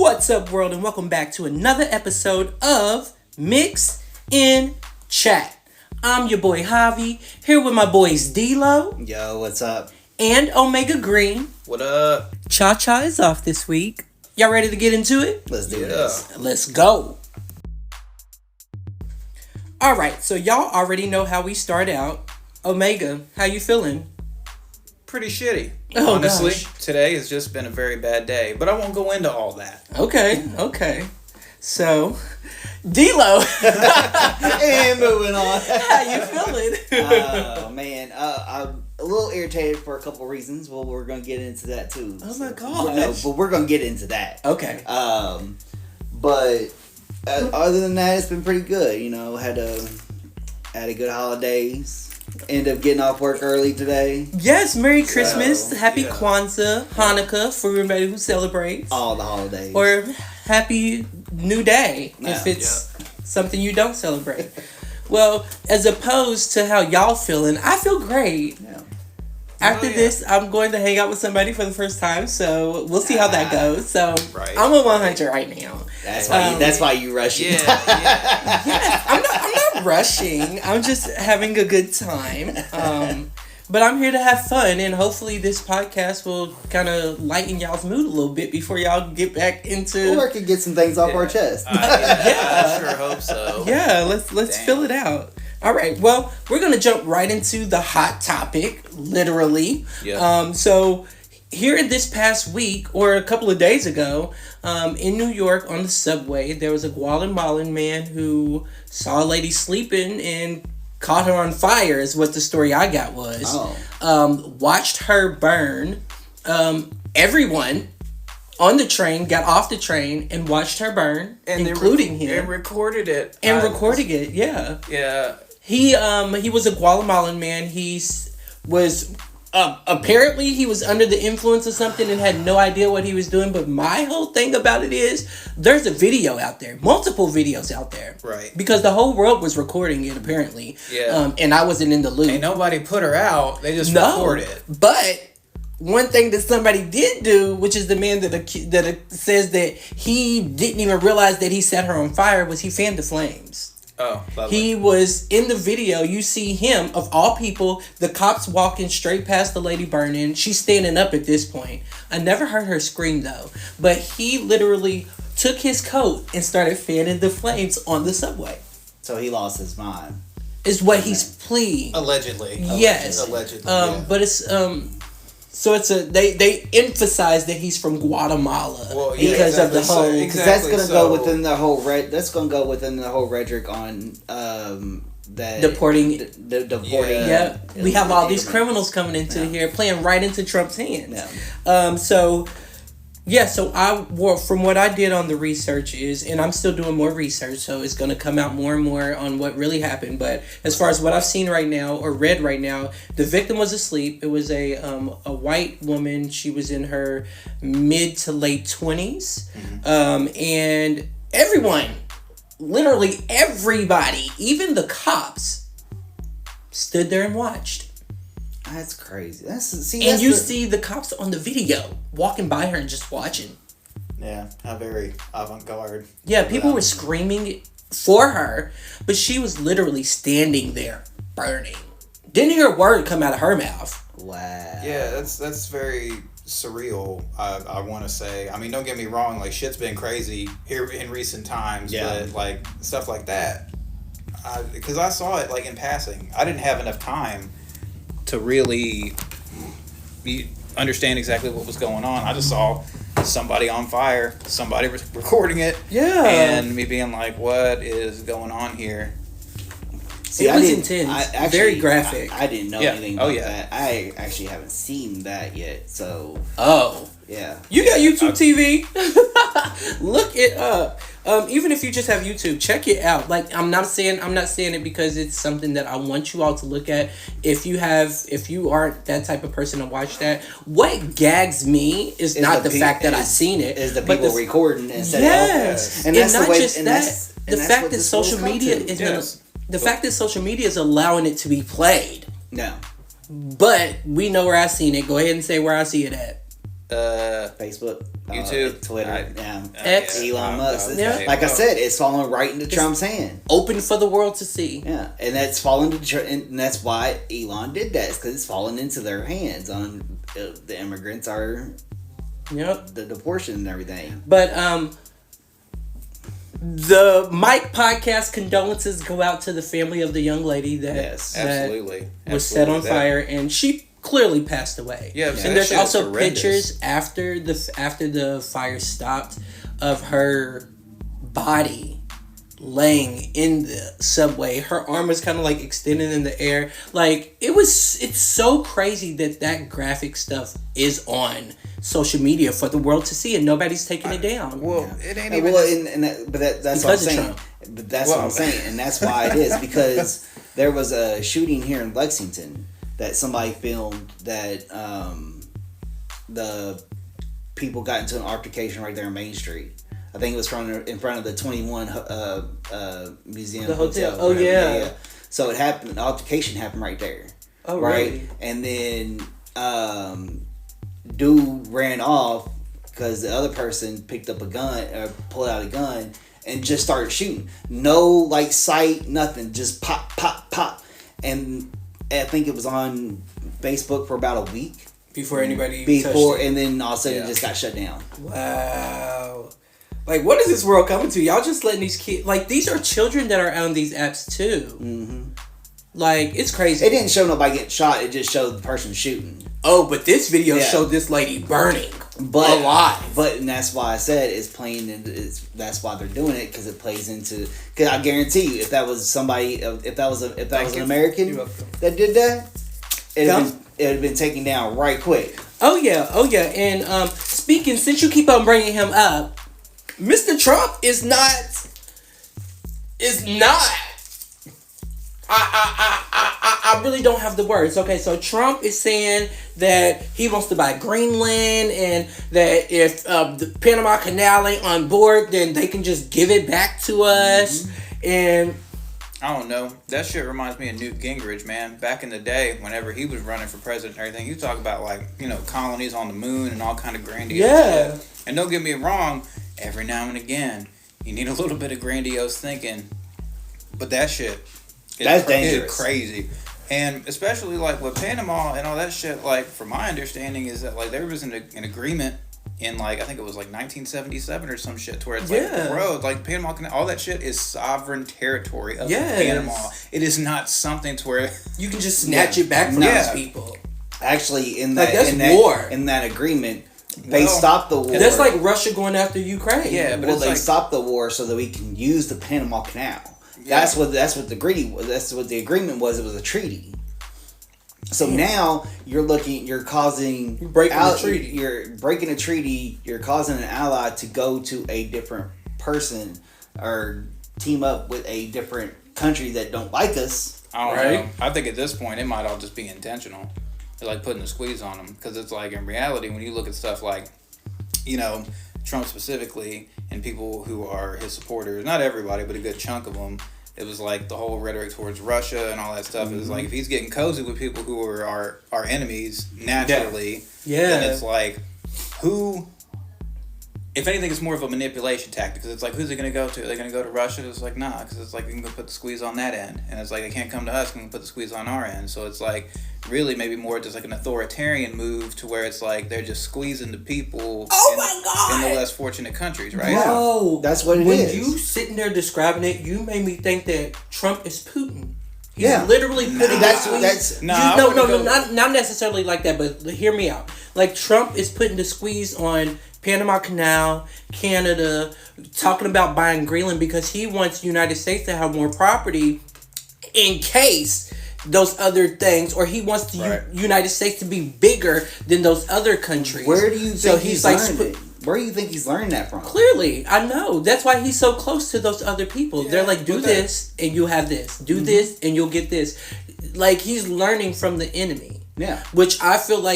What's up, world, and welcome back to another episode of Mix in Chat. I'm your boy JaVie, here with my boys D-Lo. Yo, what's up? And Omega Green. What up? Cha-Cha is off this week. Y'all ready to get into it? Let's do this. Let's go. Alright, so y'all already know how we start out. Omega, how you feeling? Pretty shitty. Oh, honestly, gosh. Today has just been a very bad day, but I won't go into all that. Okay. So, D-Lo. And moving on. How you feeling? Oh, man. I'm a little irritated for a couple reasons. Well, we're going to get into that, too. Oh, my gosh. No, but we're going to get into that. Okay. But other than that, it's been pretty good. You know, had a good holidays. Ended up getting off work early today. Yes, Merry Christmas, Happy yeah. Kwanzaa, Hanukkah for everybody who celebrates. All the holidays. Or Happy New Day if Yeah. it's something you don't celebrate. Well, as opposed to how y'all feeling, I feel great. Yeah. After yeah. this, I'm going to hang out with somebody for the first time, so we'll see how that goes. So Right. I'm a 100 right now. That's why you rush it. Yeah. Yes, I'm not rushing. I'm just having a good time. But I'm here to have fun, and hopefully this podcast will kind of lighten y'all's mood a little bit before y'all get back into. Or can get some things off our chest. I sure hope so. Yeah, let's fill it out. All right, well, we're gonna jump right into the hot topic, literally. Yeah. So here in this past week, or a couple of days ago, in New York on the subway, there was a Guatemalan man who saw a lady sleeping and caught her on fire, is what the story I got was. Oh. Watched her burn. Everyone on the train got off the train and watched her burn, including him. And recorded it. Recording it, yeah. Yeah. He was a Guatemalan man. He was apparently he was under the influence of something and had no idea what he was doing. But my whole thing about it is there's a video out there, multiple videos out there, Right. Because the whole world was recording it apparently. Yeah. And I wasn't in the loop. Ain't nobody put her out. They just record it. But one thing that somebody did do, which is the man that says that he didn't even realize that he set her on fire, was he fanned the flames. Oh, lovely. He was in the video. You see him, of all people, the cops walking straight past the lady burning. She's standing up at this point. I never heard her scream though. But he literally took his coat and started fanning the flames on the subway. So he lost his mind. Is what he's pleading. Allegedly. Yes. Allegedly. Yeah. But it's so it's they emphasize that he's from Guatemala because of the whole. Because that's gonna go within the whole rhetoric on that Deporting. Deporting. Yeah, we have all these criminals coming into here, playing right into Trump's hands. Yeah. So from what I did on the research is, and I'm still doing more research, so it's going to come out more and more on what really happened. But as far as what I've seen right now or read right now, the victim was asleep. It was a white woman. She was in her mid to late 20s, and everyone, literally everybody, even the cops, stood there and watched. That's crazy. See the cops on the video walking by her and just watching. Yeah, how very avant-garde. Yeah, people were screaming for her, but she was literally standing there burning. Didn't hear a word come out of her mouth. Wow. Yeah, that's very surreal, I want to say. I mean, don't get me wrong, like, shit's been crazy here in recent times, but, like, stuff like that. Because I saw it, like, in passing. I didn't have enough time to really understand exactly what was going on. I just saw somebody on fire, somebody recording it, and me being like, what is going on here? See, it was intense. Very graphic. I didn't know anything about that. I actually haven't seen that yet, so... Oh. Yeah. You got YouTube TV? Look it up. Even if you just have YouTube, check it out. Like, I'm not saying it because it's something that I want you all to look at. If you aren't that type of person to watch that, what gags me is not the fact that I've seen it. Is the people recording and setting yes. And that's not the way, just that. The fact that social media is allowing it to be played. No. But we know where I seen it. Go ahead and say where I see it at. Facebook, YouTube, Twitter, X. Elon Musk. Yeah. Like I said, it's falling right into Trump's hand. Open for the world to see. Yeah, and that's fallen and that's why Elon did that. Because it's fallen into their hands. On the immigrants are, the portion and everything. But the Mike podcast condolences go out to the family of the young lady that absolutely was set on fire, and she clearly passed away. Yeah, and there's also pictures after the fire stopped of her body laying in the subway. Her arm was kind of like extended in the air. Like it's so crazy that graphic stuff is on social media for the world to see, and nobody's taking it down. Well, it ain't even. Well, that's what I'm saying. But that's what I'm saying, and that's why it is, because there was a shooting here in Lexington that somebody filmed that the people got into an altercation right there on Main Street. I think it was in front of the 21 museum. The hotel. Oh yeah. So it happened. The altercation happened right there. Oh right. Really? And then dude ran off because the other person picked up a gun or pulled out a gun and just started shooting. No sight, nothing. Just pop, pop, pop. And I think it was on Facebook for about a week. Before anybody touched it. And then all of a sudden it just got shut down. Wow. Like, what is this world coming to? Y'all just letting these kids... Like, these are children that are on these apps, too. Mm-hmm. Like, it's crazy. It didn't show nobody getting shot. It just showed the person shooting. Oh, but this video showed this lady burning. Alive. But, and that's why I said it's playing into... That's why they're doing it, because it plays into... Because I guarantee you, if that was somebody... If that was an American that did that, it'd have been taken down right quick. Oh, yeah. And speaking, since you keep on bringing him up, Mr. Trump is not. I really don't have the words. Okay, so Trump is saying that he wants to buy Greenland, and that if the Panama Canal ain't on board, then they can just give it back to us. Mm-hmm. And I don't know. That shit reminds me of Newt Gingrich, man. Back in the day, whenever he was running for president and everything, you talk about colonies on the moon and all kind of grandiose shit. And don't get me wrong, every now and again, you need a little bit of grandiose thinking. But that shit that's dangerous. Is crazy. And especially with Panama and all that shit, from my understanding is that there was an agreement in I think it was 1977 or some shit, to where it's bro, Panama Canal, all that shit is sovereign territory of Panama. It is not something to where you can just snatch it back from those people. Actually, in that agreement, they stopped the war. That's like Russia going after Ukraine. Yeah, but they stopped the war so that we can use the Panama Canal. Yeah. That's what the agreement was. It was a treaty. So now you're breaking the treaty. You're breaking a treaty. You're causing an ally to go to a different person or team up with a different country that don't like us. I don't know. I think at this point it might all just be intentional. They're putting the squeeze on them, because it's in reality, when you look at stuff Trump specifically and people who are his supporters, not everybody, but a good chunk of them, it was the whole rhetoric towards Russia and all that stuff. Mm-hmm. It was if he's getting cozy with people who are our enemies naturally, then it's who... If anything, it's more of a manipulation tactic, because it's who's it going to go to? Are they going to go to Russia? It's nah, because it's you can go put the squeeze on that end. And it's they can't come to us, we can put the squeeze on our end. So it's really maybe more just an authoritarian move, to where it's they're just squeezing the people in the less fortunate countries, right? Bro, that's what it is. When you sitting there describing it, you made me think that Trump is Putin. He's literally putting not necessarily like that, but hear me out. Trump is putting the squeeze on Panama Canal, Canada, talking about buying Greenland, because he wants the United States to have more property in case those other things, or he wants the United States to be bigger than those other countries. Where do you think he's learned it? Where do you think he's learned that from? Clearly, I know. That's why he's so close to those other people. Yeah, they're do this and you have this. Do this and you'll get this. He's learning from the enemy. Yeah. Which I feel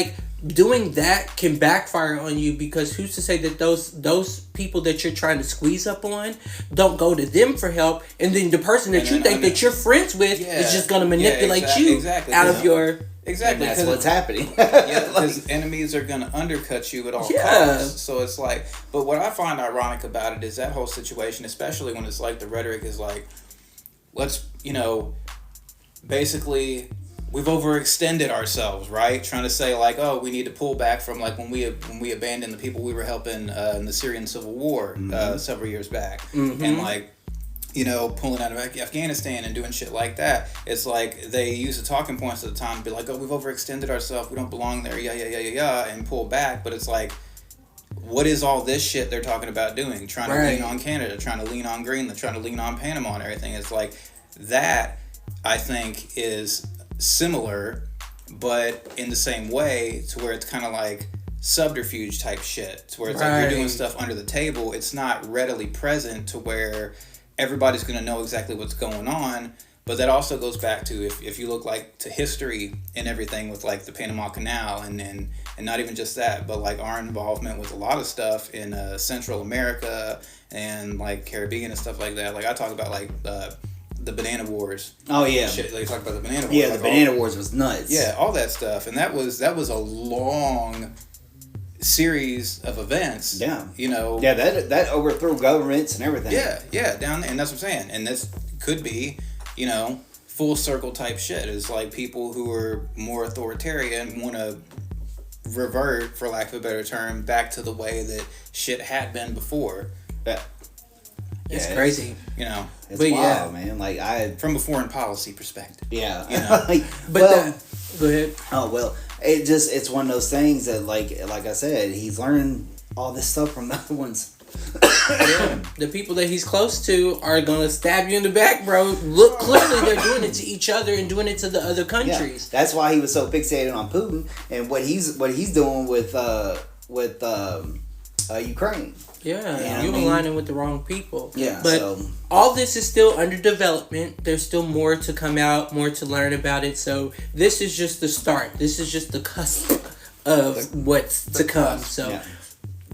doing that can backfire on you, because who's to say that those people that you're trying to squeeze up on don't go to them for help, and then the person that you think that you're friends with is just going to manipulate you out of your Exactly. And that's what's happening. Yeah, because enemies are going to undercut you at all costs. So it's like, but what I find ironic about it is that whole situation, especially when it's like the rhetoric is like, let's, basically we've overextended ourselves, right? Trying to say like, oh, we need to pull back from like when we abandoned the people we were helping in the Syrian civil war several years back, and like, pulling out of Afghanistan and doing shit like that. It's like they use the talking points at the time to be like, oh, we've overextended ourselves, we don't belong there, and pull back. But it's like, what is all this shit they're talking about doing? Trying to lean on Canada, trying to lean on Greenland, trying to lean on Panama and everything. It's like that, I think, is similar, but in the same way, to where it's kind of like subterfuge type shit, to where it's like you're doing stuff under the table. It's not readily present to where everybody's going to know exactly what's going on. But that also goes back to if you look like to history and everything with like the Panama Canal and not even just that, but like our involvement with a lot of stuff in Central America and like Caribbean and stuff like that. Like I talk about like the Banana Wars. Oh yeah, shit. They talk about the Banana Wars. Yeah, like the Banana Wars was nuts. Yeah, all that stuff, and that was a long series of events. Yeah, Yeah, that overthrew governments and everything. Yeah, down there, and that's what I'm saying. And this could be, full circle type shit. It's like people who are more authoritarian want to revert, for lack of a better term, back to the way that shit had been before. Yeah. It's crazy. It's wild, man. Like from a foreign policy perspective. Yeah. Go ahead. Oh well, it's one of those things that like I said, he's learning all this stuff from the other ones. The people that he's close to are gonna stab you in the back, bro. Look, clearly they're doing it to each other and doing it to the other countries. Yeah. That's why he was so fixated on Putin and what he's doing with Ukraine. Yeah, you're aligning with the wrong people. Yeah, but all this is still under development. There's still more to come out, more to learn about it. So this is just the start. This is just the cusp of what's to come. So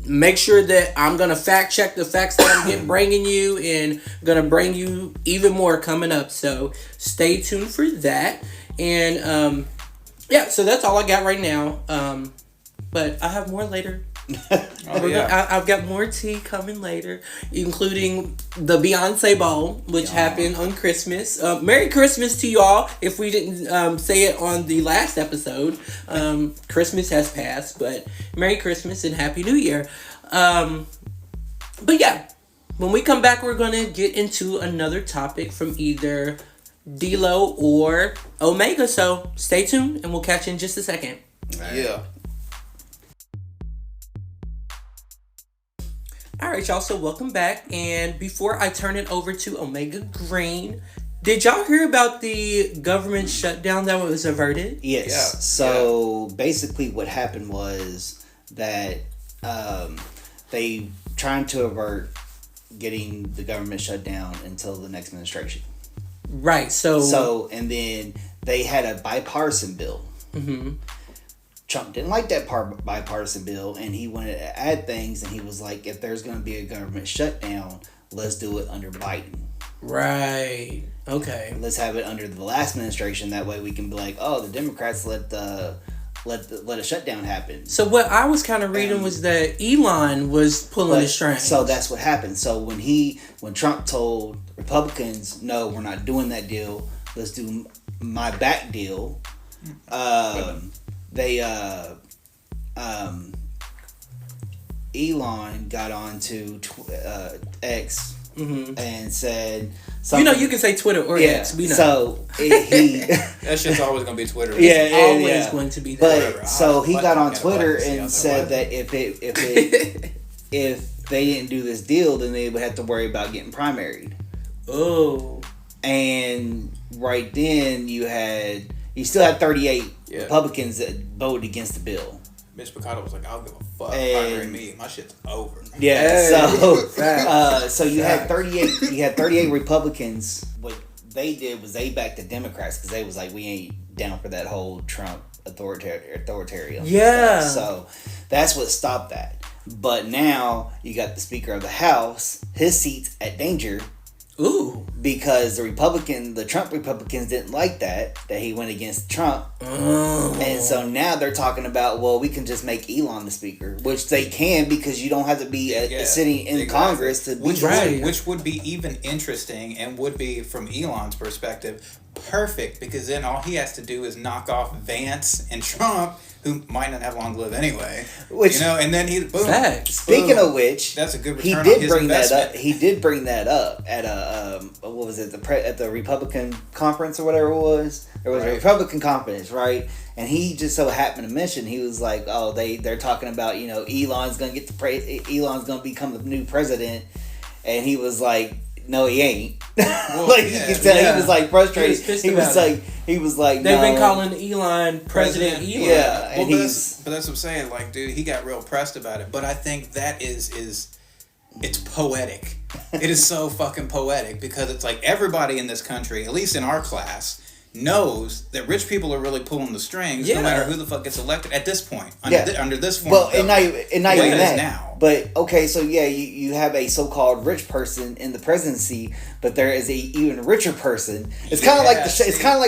make sure that I'm going to fact check the facts that I'm bringing you, and going to bring you even more coming up. So stay tuned for that. And so that's all I got right now. But I have more later. I've got more tea coming later, including the Beyonce ball, which happened on Christmas. Merry Christmas to y'all. If we didn't say it on the last episode, Christmas has passed, but Merry Christmas and Happy New Year. But yeah, when we come back, we're going to get into another topic from either D-Lo or Omega. So stay tuned and we'll catch you in just a second. Right. Yeah. Alright, y'all, so welcome back. And before I turn it over to Omega Green, did y'all hear about the government shutdown that was averted? Yes. Yeah. So basically what happened was that they trying to avert getting the government shut down until the next administration. Right, so and then they had a bipartisan bill. Mm-hmm. Trump didn't like that bipartisan bill, and he wanted to add things, and he was like, if there's going to be a government shutdown, let's do it under Biden. Right. Okay. Let's have it under the last administration. That way we can be like, oh, the Democrats let a shutdown happen. So what I was kind of reading was that Elon was pulling the strings. So that's what happened. So when Trump told Republicans, no, we're not doing that deal, let's do my back deal, Elon got onto X and said something. You can say Twitter or X. So he that shit's always gonna be Twitter. It's always going to be that. But so he got on Twitter and said that if they didn't do this deal, then they would have to worry about getting primaried. Oh. And right then you still had 38 Republicans that voted against the bill. Mitch McConnell was like, "I'll give a fuck. Primary me, my shit's over." Yeah. So you had 38. You had 38 Republicans. What they did was they backed the Democrats because they was like, we ain't down for that whole Trump authoritarian. Yeah. Stuff. So that's what stopped that. But now you got the Speaker of the House. His seat's at danger Ooh. Because the Trump Republicans didn't like that he went against Trump. Oh. And so now they're talking about, well, we can just make Elon the speaker, which they can because you don't have to be sitting in Congress to be which would be even interesting and would be, from Elon's perspective, perfect, because then all he has to do is knock off Vance and Trump, who might not have long to live anyway. And then he boom. Speaking of which, that's a good return on his investment. That up. He did bring that up at what was it, at the Republican conference or whatever it was. There was a Republican conference, right? And he just so happened to mention, he was like, "Oh, they're talking about, Elon's gonna Elon's gonna become the new president," and he was like, "No, he ain't." Well, you can tell he was like frustrated. He was like, they've been calling Elon President Elon. Yeah, and but that's what I'm saying. Like, dude, he got real pressed about it. But I think that is it's poetic. It is so fucking poetic, because it's like everybody in this country, at least in our class, knows that rich people are really pulling the strings, no matter who the fuck gets elected at this point. Under this form. Well, and not even that. Now. But okay, so you have a so-called rich person in the presidency, but there is a even richer person. It's kind of like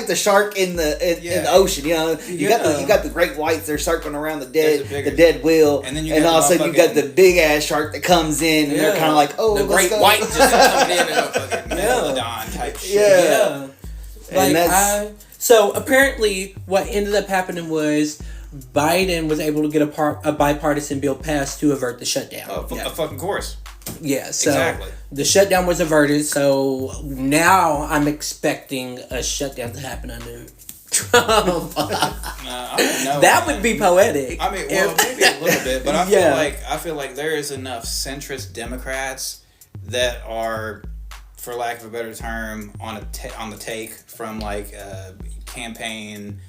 the shark in the ocean. You got the great whites. They're circling around the dead whale, and all of a sudden you got the big ass shark that comes in, and they're kind of like, oh, the great white just coming in and a fucking megalodon type shit. Yeah. So apparently what ended up happening was Biden was able to get a bipartisan bill passed to avert the shutdown. A fucking course. Yeah, so exactly. The shutdown was averted, so now I'm expecting a shutdown to happen under Trump. I don't know. That would be poetic. I mean, well, maybe a little bit, but I feel like there is enough centrist Democrats that are, for lack of a better term, on the take from like campaign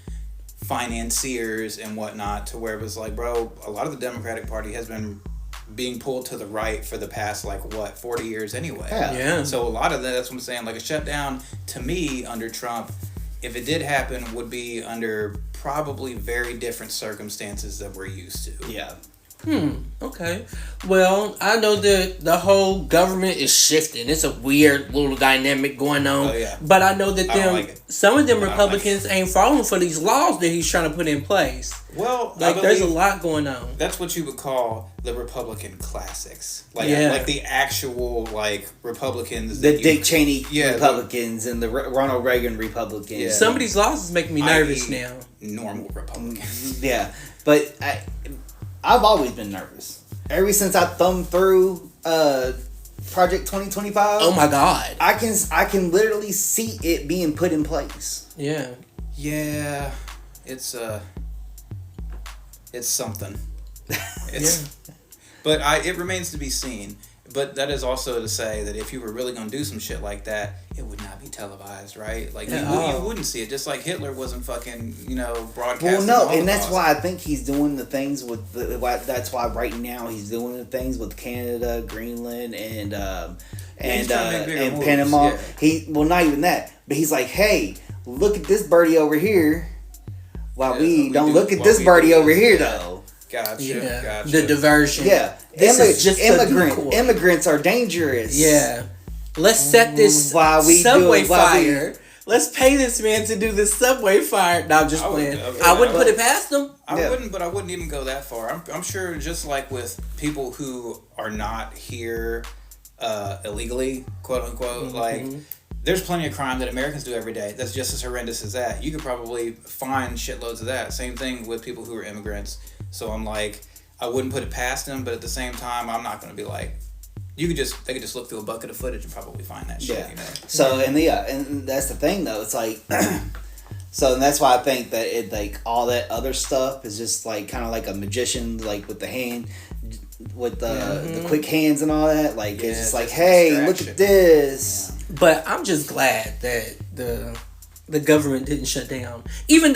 financiers and whatnot, to where it was like, bro, a lot of the Democratic Party has been being pulled to the right for the past 40 years anyway. Yeah. So a lot of that's what I'm saying. Like, a shutdown to me under Trump, if it did happen, would be under probably very different circumstances that we're used to. Yeah. Okay. Well, I know that the whole government is shifting. It's a weird little dynamic going on. Oh, yeah. But I know that some of them Republicans ain't falling for these laws that he's trying to put in place. Well, there's a lot going on. That's what you would call the Republican classics. Like the actual Republicans. The Dick Cheney Republicans and the Ronald Reagan Republicans. Yeah. Some of these laws is making me nervous now. Normal Republicans. Yeah. But I've always been nervous. Ever since I thumbed through Project 2025. Oh my God. I can literally see it being put in place. Yeah. Yeah. It's something. But it remains to be seen. But that is also to say that if you were really going to do some shit like that, it would not be televised, right? You wouldn't see it. Just like Hitler wasn't fucking, broadcasting. Well, no, and that's why I think he's doing the things with that's why right now he's doing the things with Canada, Greenland, and Panama. Yeah. Not even that, but he's like, hey, look at this birdie over here. While we don't look at this birdie over here, though. Gotcha. The diversion. Yeah. Immigrants are dangerous. Yeah. Let's set this subway fire. Let's pay this man to do this subway fire. No, I'm just playing. I wouldn't put it past him. I wouldn't, but I wouldn't even go that far. I'm sure, just like with people who are not here illegally, quote unquote, there's plenty of crime that Americans do every day that's just as horrendous as that. You could probably find shitloads of that. Same thing with people who are immigrants. So I'm like, I wouldn't put it past them, but at the same time, I'm not going to be like, they could just look through a bucket of footage and probably find that shit. Yeah. So and that's the thing though. It's like, so and that's why I think that it all that other stuff is just kind of like a magician, with the hand, with the quick hands and all that. It's just like, hey, look at this. Yeah. But I'm just glad that the government didn't shut down. Even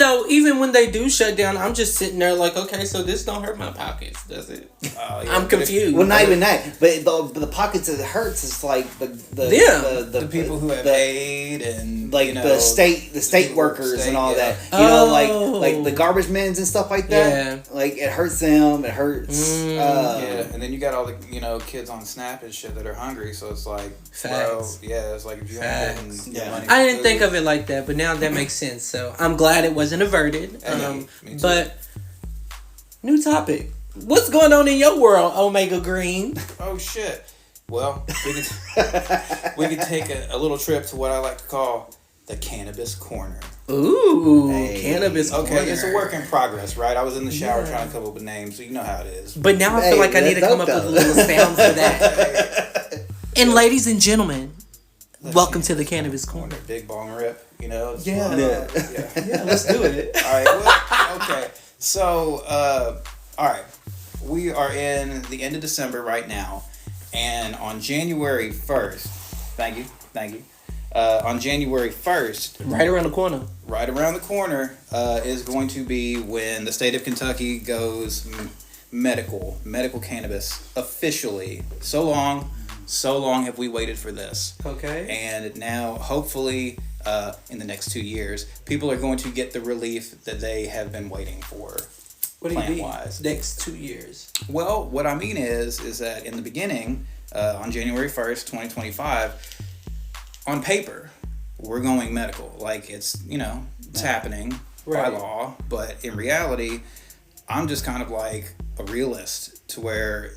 when they do shut down, I'm just sitting there okay, so this don't hurt my pockets, does it? I'm confused. Well, not even that, but the pockets that it hurts is the people who have aid and like the state workers and all that. You know, like the garbage men and stuff like that. Yeah. Like it hurts them. It hurts. And then you got all the kids on Snap and shit that are hungry. So it's like, Facts. bro, it's like if you ain't getting money. I didn't think of it like that, but now that makes sense. So I'm glad it wasn't averted. Me too. But new topic. What's going on in your world, Omega Green? Oh shit. Well, we could take a little trip to what I like to call the Cannabis Corner. Ooh, Cannabis Corner. Okay, it's a work in progress, right? I was in the shower trying to come up with names, so you know how it is. But now I feel like I need to come up with a little sound for that. And ladies and gentlemen, welcome to the Cannabis Corner. Big bong rip, Yeah, let's do it. All right, well, okay. So, all right. We are in the end of December right now. And on January 1st, thank you. On January 1st, right around the corner, is going to be when the state of Kentucky goes medical cannabis officially. So long have we waited for this. Okay. And now, hopefully, in the next 2 years, people are going to get the relief that they have been waiting for. What do you mean? Next 2 years? Well, what I mean is that in the beginning, on January 1st, 2025, on paper, we're going medical. Like it's happening by law, but in reality, I'm just kind of like a realist to where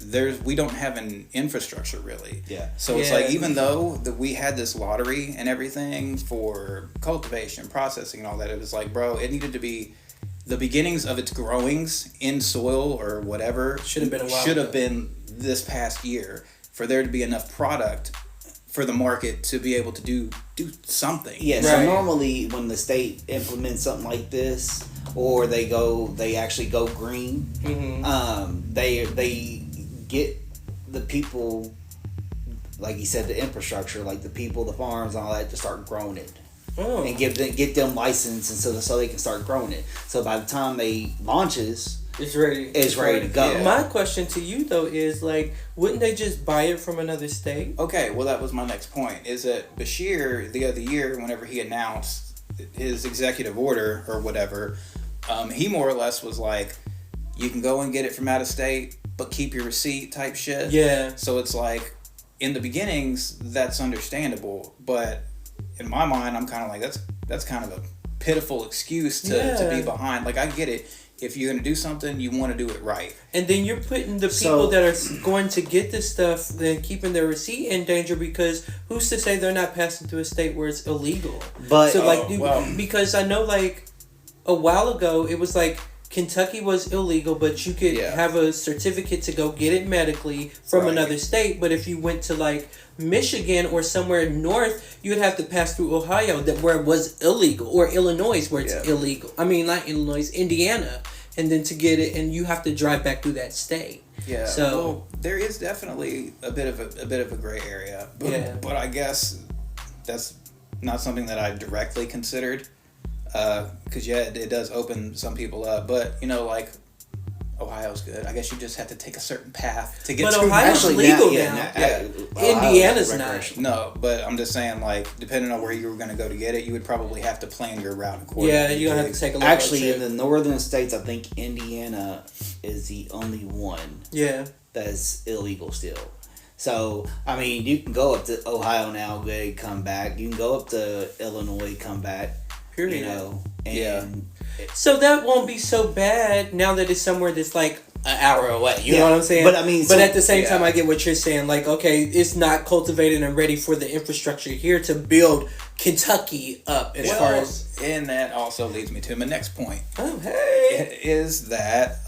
we don't have an infrastructure really. Yeah. So it's like even though that we had this lottery and everything for cultivation, processing, and all that, it was like, bro, it needed to be. The beginnings of its growings in soil or whatever should have been this past year for there to be enough product for the market to be able to do something. Yeah, so normally when the state implements something like this or they actually go green, they get the people, like you said, the infrastructure, like the people, the farms and all that to start growing it. Oh. And get them licensed and so they can start growing it. So by the time they launches, it's ready to go. Yeah. My question to you though is like, wouldn't they just buy it from another state? Okay, well that was my next point. Is that Bashir the other year, whenever he announced his executive order or whatever, he more or less was like, you can go and get it from out of state, but keep your receipt type shit. Yeah. So it's like, in the beginnings, that's understandable, but in my mind, I'm kind of like, that's kind of a pitiful excuse to be behind. Like, I get it. If you're going to do something, you want to do it right. And then you're putting the people that are going to get this stuff, then keeping their receipt in danger because who's to say they're not passing through a state where it's illegal? But because I know like a while ago, it was like Kentucky was illegal, but you could have a certificate to go get it medically from another state. But if you went to like Michigan or somewhere north, you would have to pass through Ohio where it was illegal, or Illinois where it's illegal. I mean, not Illinois, Indiana, and then to get it, and you have to drive back through that state. Yeah. So there is definitely a bit of a gray area, but I guess that's not something that I directly considered. Because it does open some people up, but like Ohio's good. I guess you just have to take a certain path to get to. But Ohio's legal now. Indiana's not. No, but I'm just saying, like, depending on where you were going to go to get it, you would probably have to plan your route accordingly. Yeah, you're gonna have to take a look. Actually, in the northern states, I think Indiana is the only one. Yeah. That's illegal still. So, I mean, you can go up to Ohio now, good, come back. You can go up to Illinois, come back. Period. And so that won't be so bad now that it's somewhere that's like an hour away. You know what I'm saying? But I mean, at the same time, I get what you're saying. Like, okay, it's not cultivated and ready for the infrastructure here to build Kentucky up as far as. And that also leads me to my next point. Oh, hey. Is that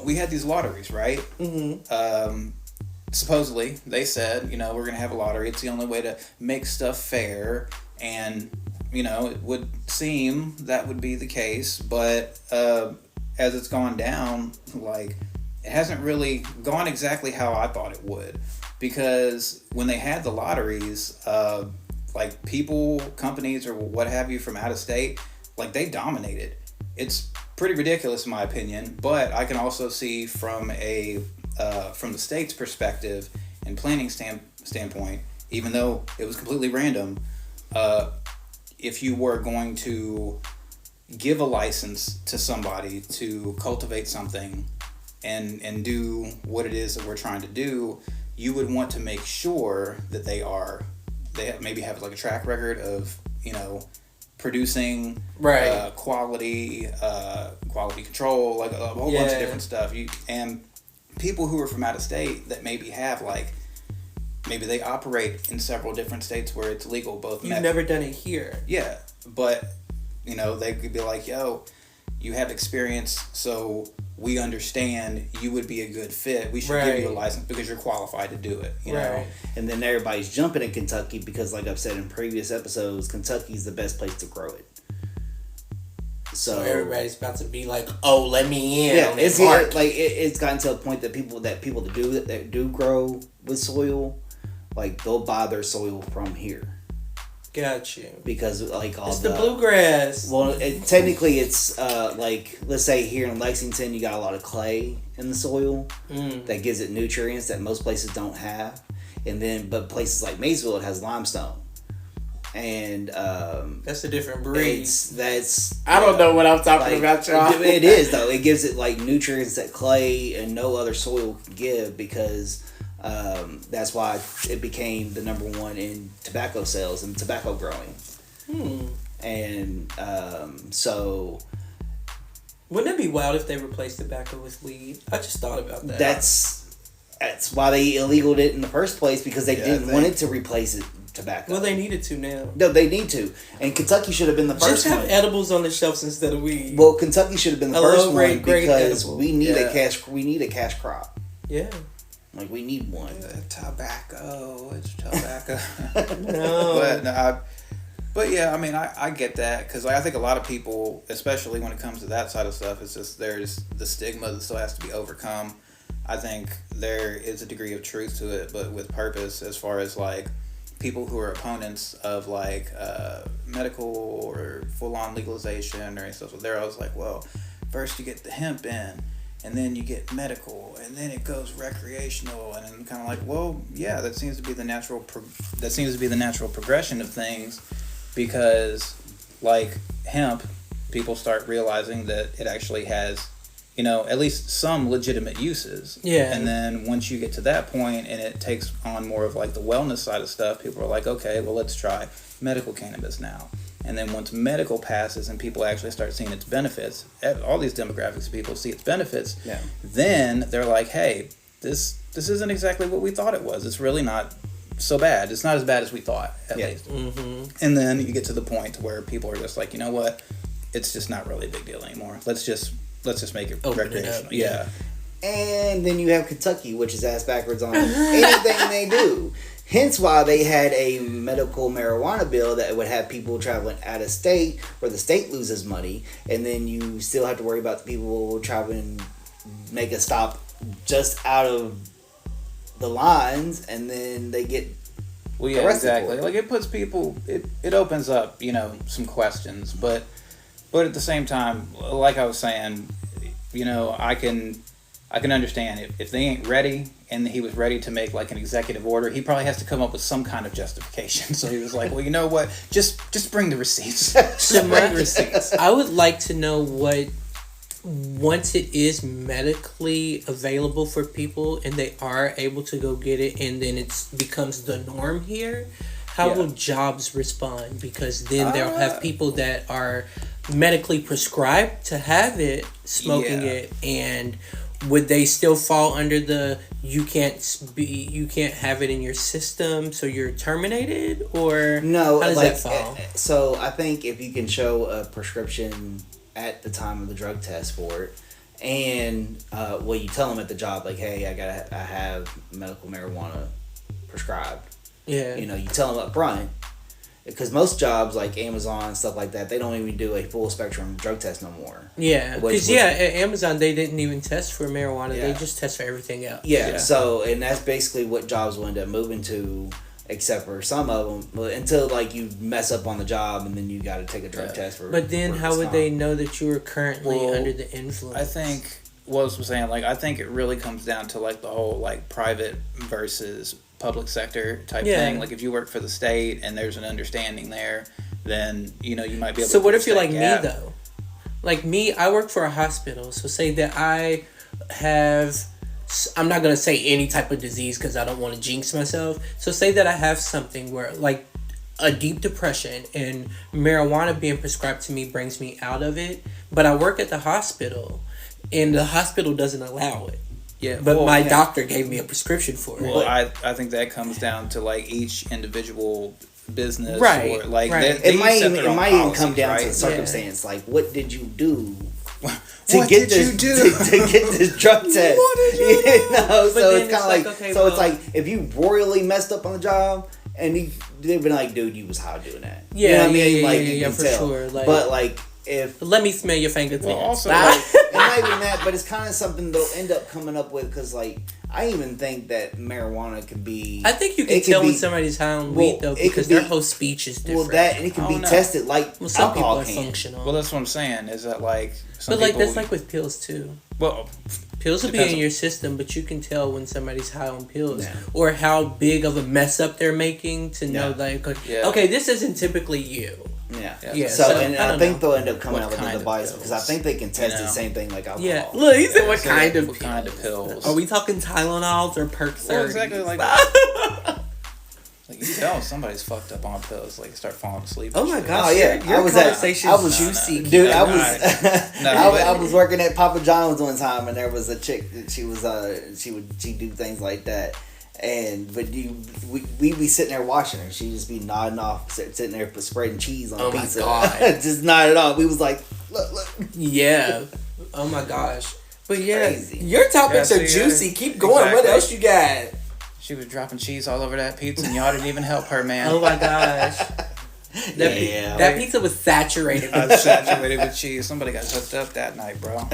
we had these lotteries, right? Mm-hmm. Supposedly, they said, we're going to have a lottery. It's the only way to make stuff fair. And, it would seem that would be the case. But as it's gone down, like, it hasn't really gone exactly how I thought it would. Because when they had the lotteries, like, people, companies, or what have you from out of state, like, they dominated. It's pretty ridiculous in my opinion. But I can also see from the state's perspective and planning standpoint, even though it was completely random, if you were going to give a license to somebody to cultivate something and do what it is that we're trying to do, you would want to make sure that they maybe have like a track record of, producing quality control, like a whole bunch of different stuff. And people who are from out of state that maybe have maybe they operate in several different states where it's legal. Both you've never done it here. Yeah, but they could be like, yo, you have experience, so we understand you would be a good fit. We should give you a license because you're qualified to do it. You know, and then everybody's jumping in Kentucky because, like I've said in previous episodes, Kentucky's the best place to grow it. So everybody's about to be like, "Oh, let me in." Yeah, it's gotten to a point that people that do grow with soil, like they'll buy their soil from here. Got you. Because it's the bluegrass. Well, technically it's let's say here in Lexington you got a lot of clay in the soil that gives it nutrients that most places don't have, but places like Maysville it has limestone. And that's a different breed. I don't know what I'm talking about, y'all. It is though. It gives it nutrients that clay and no other soil can give because that's why it became the number one in tobacco sales and tobacco growing. And so wouldn't it be wild if they replaced tobacco with weed? I just thought about that. That's why they illegaled it in the first place because they didn't want it to replace it. Tobacco. Well, they needed to now. No, they need to. And Kentucky should have been the first one. Just have edibles on the shelves instead of weed. Well, Kentucky should have been the first one because edible. we need a cash crop. Yeah. We need one. Tobacco. It's tobacco. No. But yeah, I mean, I get that because I think a lot of people, especially when it comes to that side of stuff, it's just there's the stigma that still has to be overcome. I think there is a degree of truth to it, but with purpose as far as people who are opponents of medical or full-on legalization or any stuff, they're always like, well, first you get the hemp in and then you get medical and then it goes recreational, and I'm kind of like, well, yeah, that seems to be the natural progression of things because hemp, people start realizing that it actually has at least some legitimate uses. Yeah. And then once you get to that point and it takes on more of the wellness side of stuff, people are like, okay, well, let's try medical cannabis now. And then once medical passes and people actually start seeing its benefits, all these demographics of people see its benefits, then they're like, hey, this isn't exactly what we thought it was. It's really not so bad. It's not as bad as we thought, at least. Mm-hmm. And then you get to the point where people are just like, you know what? It's just not really a big deal anymore. Let's just make it open recreational. It up. Yeah. And then you have Kentucky, which is ass backwards on anything they do. Hence why they had a medical marijuana bill that would have people traveling out of state where the state loses money. And then you still have to worry about the people traveling, make a stop just out of the lines. And then they get exactly. It puts people, it opens up, some questions. But at the same time, like I was saying, I can understand if they ain't ready and he was ready to make an executive order, he probably has to come up with some kind of justification. So he was like, well, you know what? Just bring the receipts. Bring the receipts. I would like to know once it is medically available for people and they are able to go get it and then it becomes the norm here, how will jobs respond? Because then they'll have people that are medically prescribed to have it, smoking it, and would they still fall under the you can't have it in your system, so you're terminated, or no? How does that fall? So I think if you can show a prescription at the time of the drug test for it, and you tell them at the job hey, I have medical marijuana prescribed. Yeah. You tell them up front. Because most jobs like Amazon and stuff like that, they don't even do a full spectrum drug test no more. Yeah, because at Amazon they didn't even test for marijuana; they just test for everything else. Yeah, so and that's basically what jobs will end up moving to, except for some of them, until you mess up on the job and then you got to take a drug test for. But then, how would they know that you were currently under the influence? I think what I was saying, I think it really comes down to the whole private versus public sector type thing. If you work for the state and there's an understanding there, then you might be able. So to what if you're like gap. me though? Like me, I work for a hospital. So say that I have, I'm not gonna say any type of disease because I don't want to jinx myself. So say that I have something where like a deep depression and marijuana being prescribed to me brings me out of it. But I work at the hospital, and the hospital doesn't allow it. Yeah, But my doctor gave me a prescription for it. Well, I think that comes down to like each individual business, Right, or like right. they It might set their even, own come policies, down right? to the circumstance. Like, what did you do What to did you do? to get this drug test? What did you do? know, so then it's kind of it's like, okay, so it's well- like if you royally messed up on the job, and they've been like, dude, you was high doing that. Yeah, you know what I yeah, mean? yeah, Like, yeah, you yeah, can for tell. sure, like- But like, if Let me smell your fingertips. Well, also, it might be that, but it's kind of something they'll end up coming up with because, like, I even think that marijuana could be. I think you can it could tell when be- somebody's high on well, weed though it because could their be- whole speech is different. Well, that and it can I be don't know. tested like Well, some people alcohol are can. functional. Well, that's what I'm saying. Is that like some But like people, that's like with pills too. well, Pills will be Depends in on- your system, but you can tell when somebody's high on pills Yeah. or how big of a mess up they're making to know Yeah. like Yeah. okay, this isn't typically you. Yeah. Yeah, So, so, and I I, don't think know. they'll end up coming What out with a kind of device because I pills? think they can test You know? the same thing like alcohol. Yeah. Look, he said what so kind of what kind of pills? Are we talking Tylenols or Perc 30s? Well, exactly like like you tell somebody's fucked up on pills, like start falling asleep. Oh and my shit. gosh, Oh, yeah. your I was at- conversation I was- is juicy. No, Dude, no, I was no, I but- was working at Papa John's one time, and there was a chick that she was she do things like that, we be sitting there watching her. She just be nodding off, sitting there spreading cheese on Oh my pizza, God. just nodding off. We was like, look. Yeah. Oh my gosh. But yeah, Crazy. your topics Yeah, are see, juicy. Keep going. What exactly. else you got? She was dropping cheese all over that pizza, and y'all didn't even help her, man. Oh my gosh. That, Yeah. that pizza was saturated. I was saturated with cheese. Somebody got hooked up that night, bro.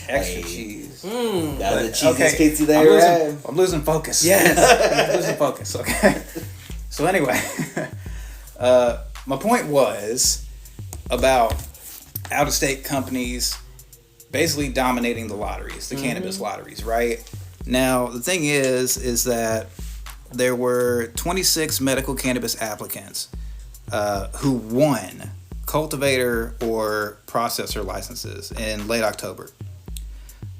Extra Hey. cheese. That was the But, cheesiest pizza they I'm ever losing, had. I'm losing focus. Yes. I'm losing focus. Okay. So anyway, my point was about out-of-state companies basically dominating the lotteries, the cannabis lotteries, right? Now the thing is that there were 26 medical cannabis applicants who won cultivator or processor licenses in late October.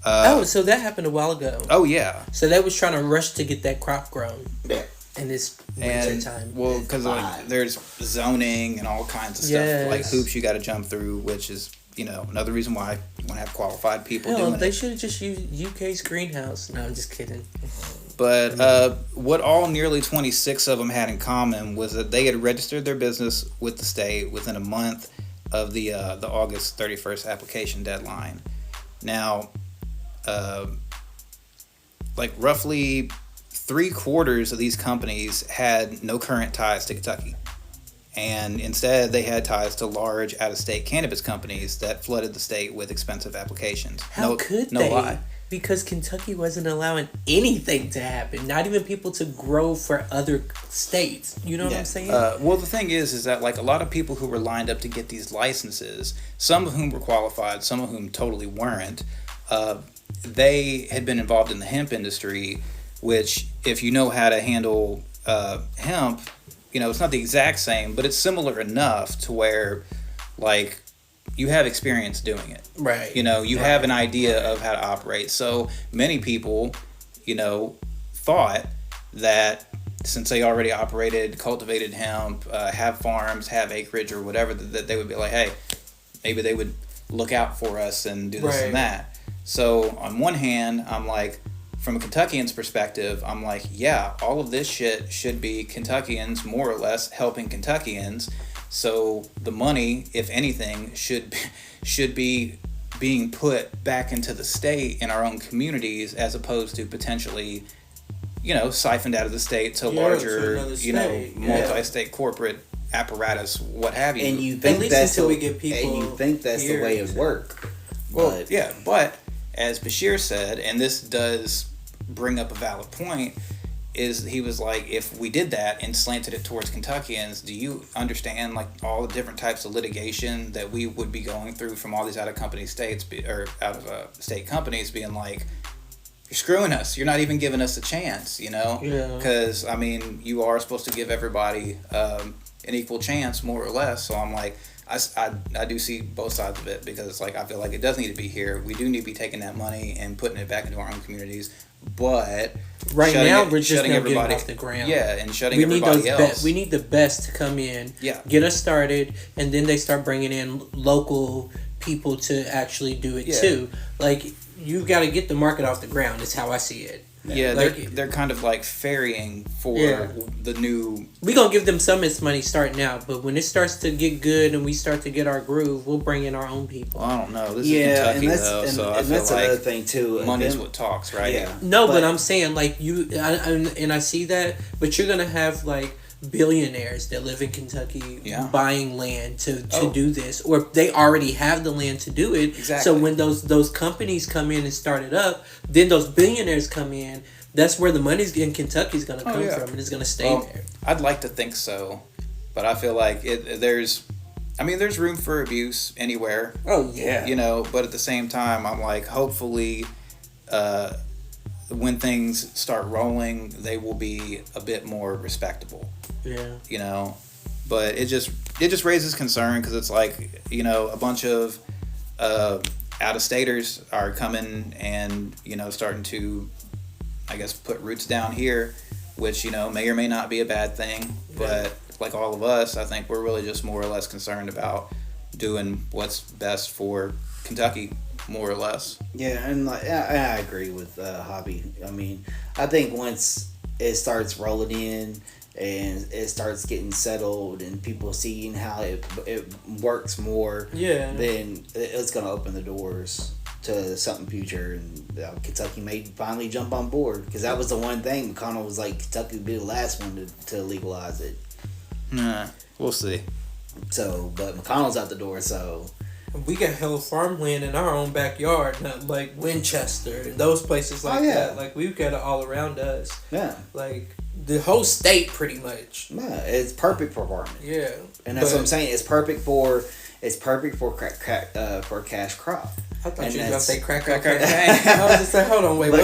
So that happened a while ago. Oh yeah, So they was trying to rush to get that crop grown Yeah. in this winter and time. well, because like, fine. there's zoning and all kinds of stuff like hoops you got to jump through, which is another reason why you want to have qualified people Hell, doing they it. should have just used UK's greenhouse. No, I'm just kidding. But what all nearly 26 of them had in common was that they had registered their business with the state within a month of the August 31st application deadline. Now, like roughly 3/4 of these companies had no current ties to Kentucky. And instead, they had ties to large out-of-state cannabis companies that flooded the state with expensive applications. How could no they? lie. Because Kentucky wasn't allowing anything to happen. Not even people to grow for other states. You know what Yeah. I'm saying? Well, the thing is that like a lot of people who were lined up to get these licenses, some of whom were qualified, some of whom totally weren't. They had been involved in the hemp industry, which, if you know how to handle hemp, it's not the exact same, but it's similar enough to where, like, you have experience doing it. right. You have an idea of how to operate. So many people, thought that since they already operated, cultivated hemp, have farms, have acreage or whatever, that they would be like, hey, maybe they would look out for us and do this Right. and that. So on one hand, I'm like, from a Kentuckian's perspective, I'm like, yeah, all of this shit should be Kentuckians more or less helping Kentuckians. So the money, if anything, should be being put back into the state in our own communities, as opposed to potentially, siphoned out of the state to Yeah, larger, to another state, yeah. multi-state corporate apparatus, what have you. And you think least that's until the, we get people and you think that's here the way it to- would work. Well, But yeah, but as Bashir said, and this does bring up a valid point, is he was like, if we did that and slanted it towards Kentuckians, do you understand like all the different types of litigation that we would be going through from all these out of state companies being like, you're screwing us. You're not even giving us a chance, Yeah. Because, I mean, you are supposed to give everybody an equal chance, more or less. So I'm like, I do see both sides of it, because it's like I feel like it does need to be here. We do need to be taking that money and putting it back into our own communities. But right now we're just now getting off the ground. Yeah, and shutting everybody else. We need the best to come in, get us started, and then they start bringing in local people to actually do it too. Like, you got to get the market off the ground. Is how I see it. Yeah, like, they're kind of like ferrying for the new. We gonna give them some of its money starting out, but when it starts to get good and we start to get our groove, we'll bring in our own people. Well, I don't know. This is Kentucky, though, so I feel that's like another thing too. Money's what talks, right? Yeah. No, but I'm saying, like, I see that, but you're gonna have like billionaires that live in Kentucky buying land to do this, or they already have the land to do it. Exactly. So when those companies come in and start it up, then those billionaires come in. That's where the money's in Kentucky's going to come from, and it's going to stay there. I'd like to think so, but I feel like there's room for abuse anywhere. Oh yeah. You know, but at the same time, I'm like, hopefully, when things start rolling, they will be a bit more respectable. Yeah. You know, but it just raises concern, because it's like, you know, a bunch of out-of-staters are coming and, you know, starting to, I guess, put roots down here, which, you know, may or may not be a bad thing. But like all of us, I think we're really just more or less concerned about doing what's best for Kentucky, more or less. Yeah, and like I agree with Hobby. I mean, I think once it starts rolling in and it starts getting settled and people seeing how it works more, then it's gonna open the doors to something future, and Kentucky may finally jump on board, because that was the one thing McConnell was like, Kentucky would be the last one to legalize it. Nah, we'll see. So, but McConnell's out the door, so we got hella farmland in our own backyard, not like Winchester and those places like that. Like, we've got it all around us. Yeah, like the whole state pretty much. Yeah, it's perfect for farming. Yeah, and that's what I'm saying. It's perfect for for a cash crop. I thought you were gonna say crack. I was just like, hold on, wait, what?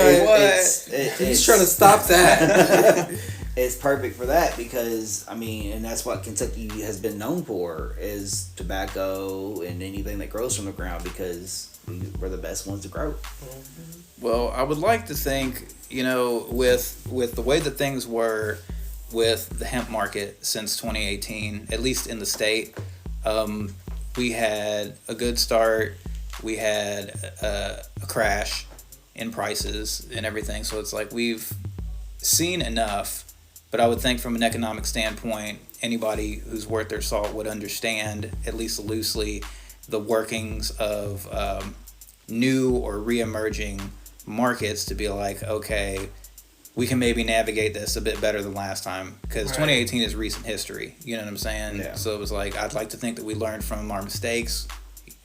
He's trying to stop that. It's perfect for that, because I mean, and that's what Kentucky has been known for, is tobacco and anything that grows from the ground, because we're the best ones to grow. Mm-hmm. Well, I would like to think, you know, with the way that things were with the hemp market since 2018, at least in the state, we had a good start. We had a crash in prices and everything. So it's like we've seen enough, but I would think from an economic standpoint, anybody who's worth their salt would understand, at least loosely, the workings of new or re-emerging markets, to be like, okay, we can maybe navigate this a bit better than last time, because 2018 is recent history. You know what I'm saying? Yeah. So it was like, I'd like to think that we learned from our mistakes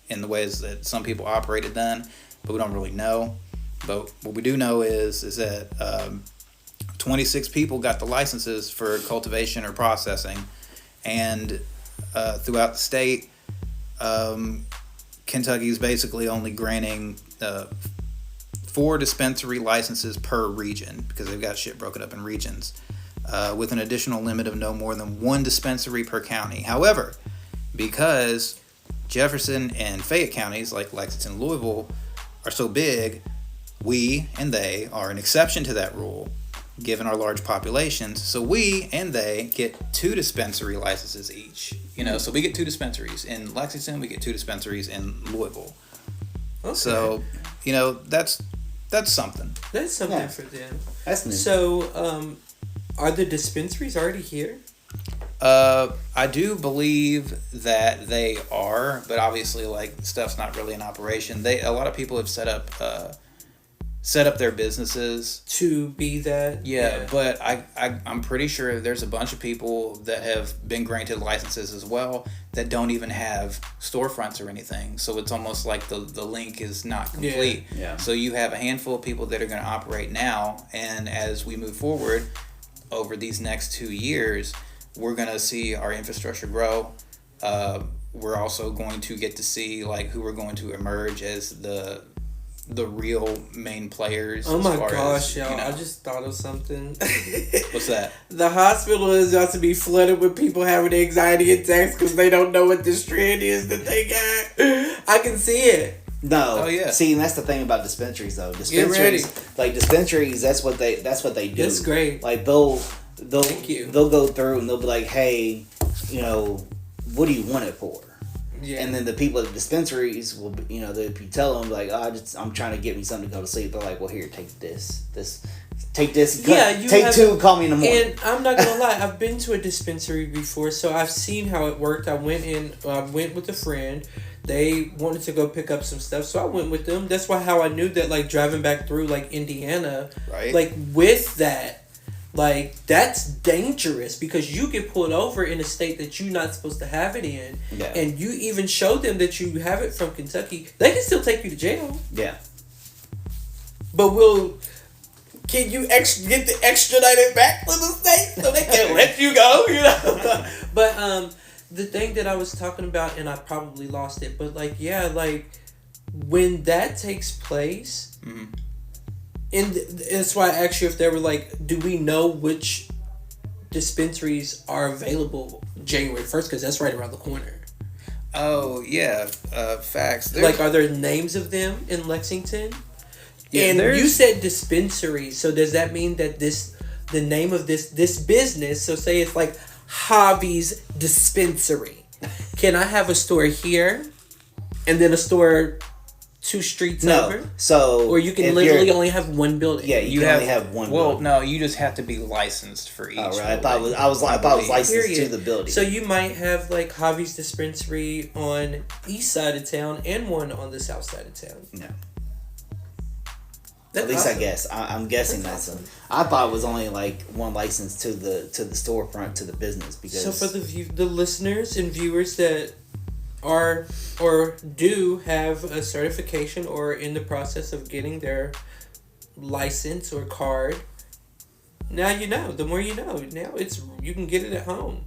in the ways that some people operated then, but we don't really know. But what we do know is that 26 people got the licenses for cultivation or processing, and throughout the state, Kentucky's basically only granting 4 dispensary licenses per region, because they've got shit broken up in regions, with an additional limit of no more than 1 dispensary per county. However, because Jefferson and Fayette counties, like Lexington and Louisville, are so big, we and they are an exception to that rule, given our large populations. So we and they get 2 dispensary licenses each. You know, so we get 2 dispensaries in Lexington, we get 2 dispensaries in Louisville. Okay. So, you know, that's something. That's something for them. That's new. So, are the dispensaries already here? I do believe that they are, but obviously, like, stuff's not really in operation. A lot of people have set up their businesses to be that. Yeah. But I'm pretty sure there's a bunch of people that have been granted licenses as well that don't even have storefronts or anything. So it's almost like the link is not complete. Yeah. So you have a handful of people that are going to operate now, and as we move forward over these next 2 years, we're going to see our infrastructure grow. We're also going to get to see like who are going to emerge as the the real main players. Oh my gosh, y'all! I just thought of something. What's that? The hospital is about to be flooded with people having anxiety attacks because they don't know what the strand is that they got. I can see it. No. Oh yeah. See, and that's the thing about dispensaries, though. Get ready. Dispensaries, that's what they do. That's great. Like they'll Thank you. they'll go through and they'll be like, hey, what do you want it for? Yeah. And then the people at the dispensaries will, if you tell them like, I'm trying to get me something to go to sleep. They're like, well, here, take this. Take this. Take two. Call me in the morning. And I'm not gonna lie, I've been to a dispensary before, so I've seen how it worked. I went with a friend. They wanted to go pick up some stuff, so I went with them. That's how I knew that, like, driving back through, like, Indiana, right? Like, with that, like, that's dangerous because you get pulled over in a state that you're not supposed to have it in. Yeah. And you even show them that you have it from Kentucky. They can still take you to jail. Yeah. But can you get the extradited back to the state so they can let you go, But, the thing that I was talking about, and I probably lost it, but when that takes place, mm-hmm. and that's why I asked you if they were like, do we know which dispensaries are available January 1st? Because that's right around the corner. Oh, yeah. Facts. Are there names of them in Lexington? Yeah, and you said dispensary, so does that mean that the name of this business, so say it's like JaVie's dispensary. Can I have a store here and then a store 2 streets over? So or you can literally only have one building. Yeah, you can only have one building. Well, no, you just have to be licensed for each. Oh, right. I thought it was licensed to the building. So you might have like JaVie's dispensary on east side of town and one on the south side of town. No. That's At least awesome. I guess. I'm guessing that's awesome. I thought it was only like one license to the storefront, to the business, because. So for the listeners and viewers that are or do have a certification or in the process of getting their license or card, now you know. The more you know. Now you can get it at home.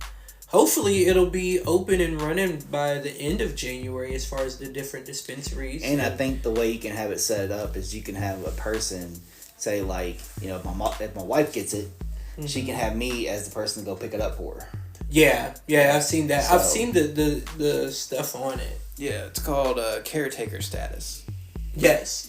Hopefully it'll be open and running by the end of January as far as the different dispensaries. And I think the way you can have it set up is you can have a person say, like, if my wife gets it, mm-hmm. she can have me as the person to go pick it up for her. Yeah, I've seen that. So, I've seen the stuff on it. Yeah, it's called caretaker status. Yes.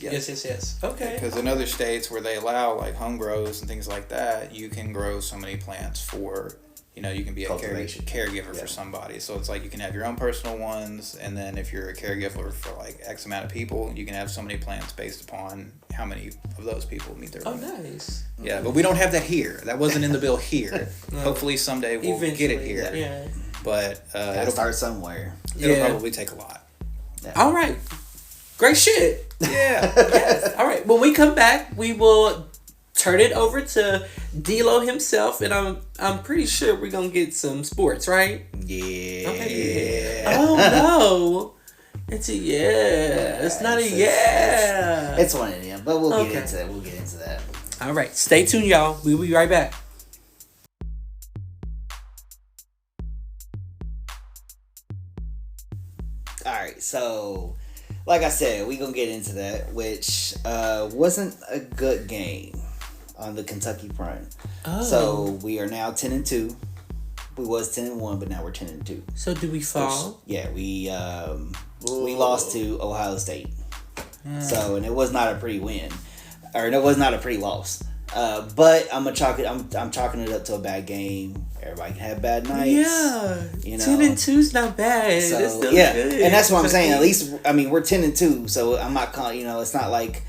Okay. Because in other states where they allow like home grows and things like that, you can grow so many plants for, you can be a caregiver for somebody. So it's like you can have your own personal ones, and then if you're a caregiver for like X amount of people, you can have so many plants based upon how many of those people meet their limit. Oh, nice. Yeah, but we don't have that here. That wasn't in the bill here. No. Hopefully someday we'll get it here. Yeah. But it'll start somewhere. It'll probably take a lot. Yeah. All right. Great shit. Yeah. Yes. All right. When we come back, we will turn it over to D-Lo himself, and I'm pretty sure we're gonna get some sports, right? Yeah. Okay. Oh no. It's a yeah. It's not a yeah. It's one of them, but we'll get into that. We'll get into that. All right. Stay tuned, y'all. We'll be right back. All right. So, like I said, we're gonna get into that, which wasn't a good game on the Kentucky front. Oh. So we are now 10-2. We was 10-1, but now we're 10-2. So do we fall? Yeah, we lost to Ohio State. So, and it was not a pretty win, or it was not a pretty loss. But I'm chalking it up to a bad game. Everybody can have bad nights. Yeah, 10-2's not bad. So, it's still good. And that's what I'm saying. At least we're 10-2, so I'm not calling. It's not like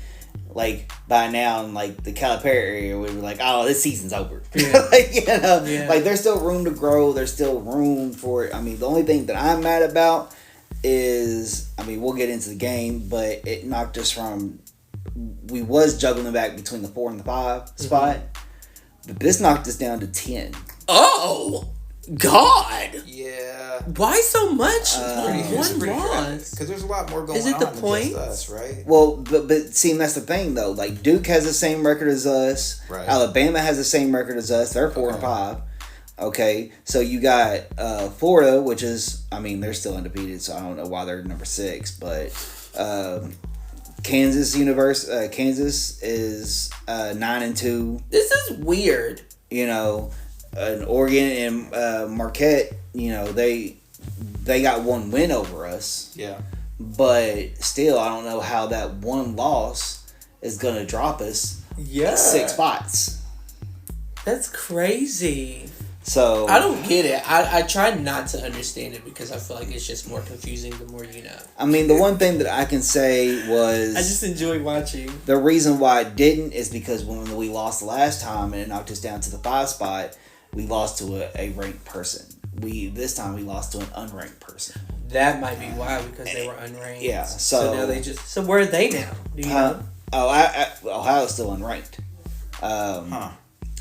by now in like the Calipari area we were like, oh, this season's over. Yeah. Like there's still room to grow. There's still room for it. The only thing that I'm mad about is, we'll get into the game, but it knocked us from. We was juggling back between the 4 and the 5 spot, but this knocked us down to 10. Oh, God! Yeah. Why so much? One loss. Because there's a lot more going on. Is it the than point? Just us, right? Well, but see, that's the thing though. Like Duke has the same record as us. Right. Alabama has the same record as us. They're 4 and 5. Okay, so you got Florida, which is, they're still undefeated, so I don't know why they're number 6, but Kansas is 9-2. This is weird. You know, Oregon and Marquette. You know, they got one win over us. Yeah. But still, I don't know how that one loss is gonna drop us. Yeah. 6 spots. That's crazy. So I don't get it. I try not to understand it because I feel like it's just more confusing the more you know. I mean, the one thing that I can say was I just enjoy watching. The reason why it didn't is because when we lost the last time and it knocked us down to the 5 spot, we lost to a ranked person. This time we lost to an unranked person. That might be why, because they were unranked. Yeah. So now they just. So where are they now? Do you know? Ohio's still unranked.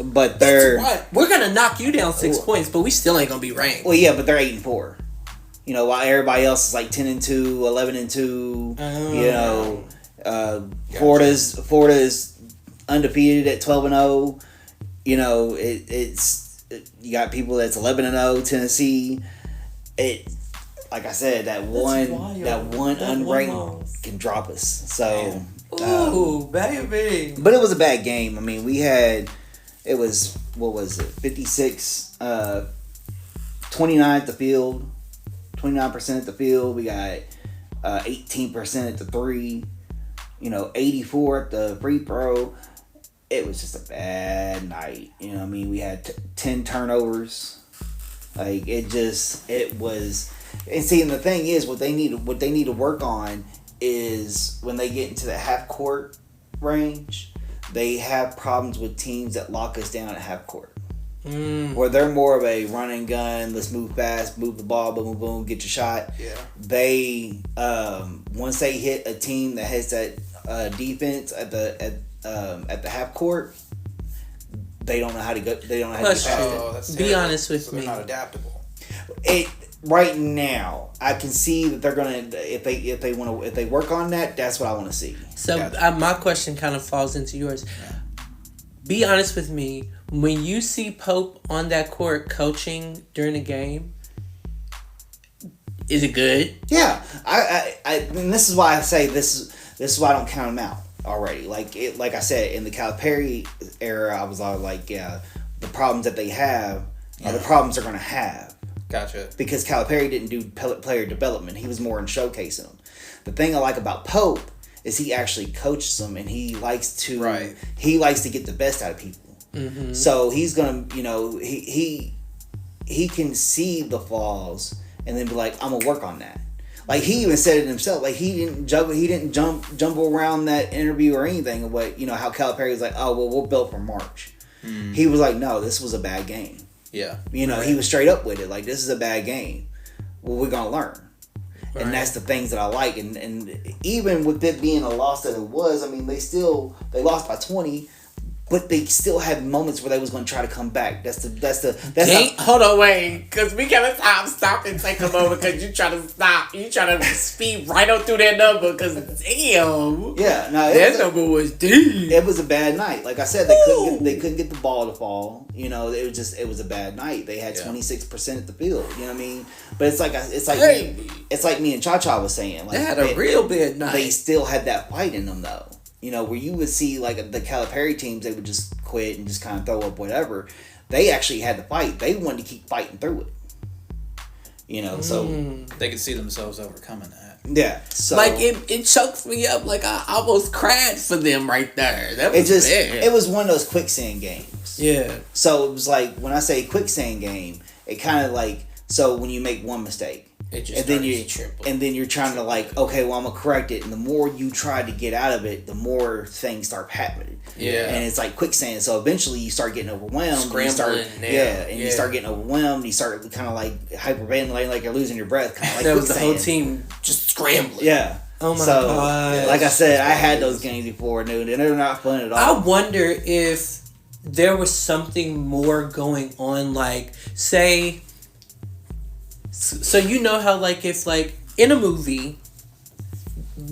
But they're we're gonna knock you down 6 points, but we still ain't gonna be ranked. Well, yeah, but they're 8-4. You know, while everybody else is like 10-2, 11-2. You know, Florida's undefeated at 12-0. You know, it's you got people that's 11-0. Tennessee. Like I said, that one unranked can drop us. So. Ooh, baby. But it was a bad game. I mean, it was, what was it, 56, 29 at the field, 29% at the field. We got 18% at the 3, 84 at the free throw. It was just a bad night. You know what I mean? We had 10 turnovers. Like, it was, and see, and the thing is, what they need to work on is when they get into the half court range, they have problems with teams that lock us down at half court. Where they're more of a run and gun, let's move fast, move the ball, boom, boom, boom, get your shot. Yeah. They once they hit a team that has that defense at the half court, they don't know how to go. They don't know how to get past it. Be honest with me. They're not adaptable. Right now, I can see that they're gonna if they work on that. That's what I want to see. So my question kind of falls into yours. Yeah. Be honest with me. When you see Pope on that court coaching during the game, is it good? Yeah, I and this is why I say this is why I don't count him out already. Like I said, in the Calipari era, I was all like, yeah, the problems that they have are the problems they're gonna have. Gotcha. Because Calipari didn't do player development. He was more in showcasing them. The thing I like about Pope is he actually coaches them, and he likes to get the best out of people. Mm-hmm. So he's gonna, he can see the flaws and then be like, I'm gonna work on that. Like, he even said it himself. Like, he didn't jumble around that interview or anything. Of what, how Calipari was like, oh well, we'll build for March. Mm. He was like, no, this was a bad game. Yeah. He was straight up with it. Like, this is a bad game. Well, we're going to learn. Right. And that's the things that I like. And even with it being a loss that it was, I mean, they lost by 20, but they still had moments where they was going to try to come back. Hold on, wait. Because we got to stop and take a moment because you try to stop. You try to speed right on through that number because, damn. Yeah. No, that number was deep. It was a bad night. Like I said, they couldn't get the ball to fall. It was a bad night. They had 26% at the field. You know what I mean? But it's like me and Cha-Cha was saying. Like, they had a real bad night. They still had that fight in them, though. Where you would see, like, the Calipari teams, they would just quit and just kind of throw up whatever. They actually had to fight. They wanted to keep fighting through it. So... They could see themselves overcoming that. Yeah. So... Like, it chokes me up. Like, I almost cried for them right there. That was bad. It was one of those quicksand games. Yeah. So, it was like, when I say quicksand game, it kind of like... So, when you make one mistake... And then you're trying to, like, okay, well, I'm gonna correct it, and the more you try to get out of it, the more things start happening. Yeah, and it's like quicksand. So eventually, you start getting overwhelmed. Scrambling. You start getting overwhelmed. You start kind of like hyperventilating, like you're losing your breath. Kind of like that quicksand. was the whole team just scrambling. Yeah. Oh my god. Like I said, I had those games before, dude, and they're not fun at all. I wonder if there was something more going on, like, say. So how, like, if, like, in a movie,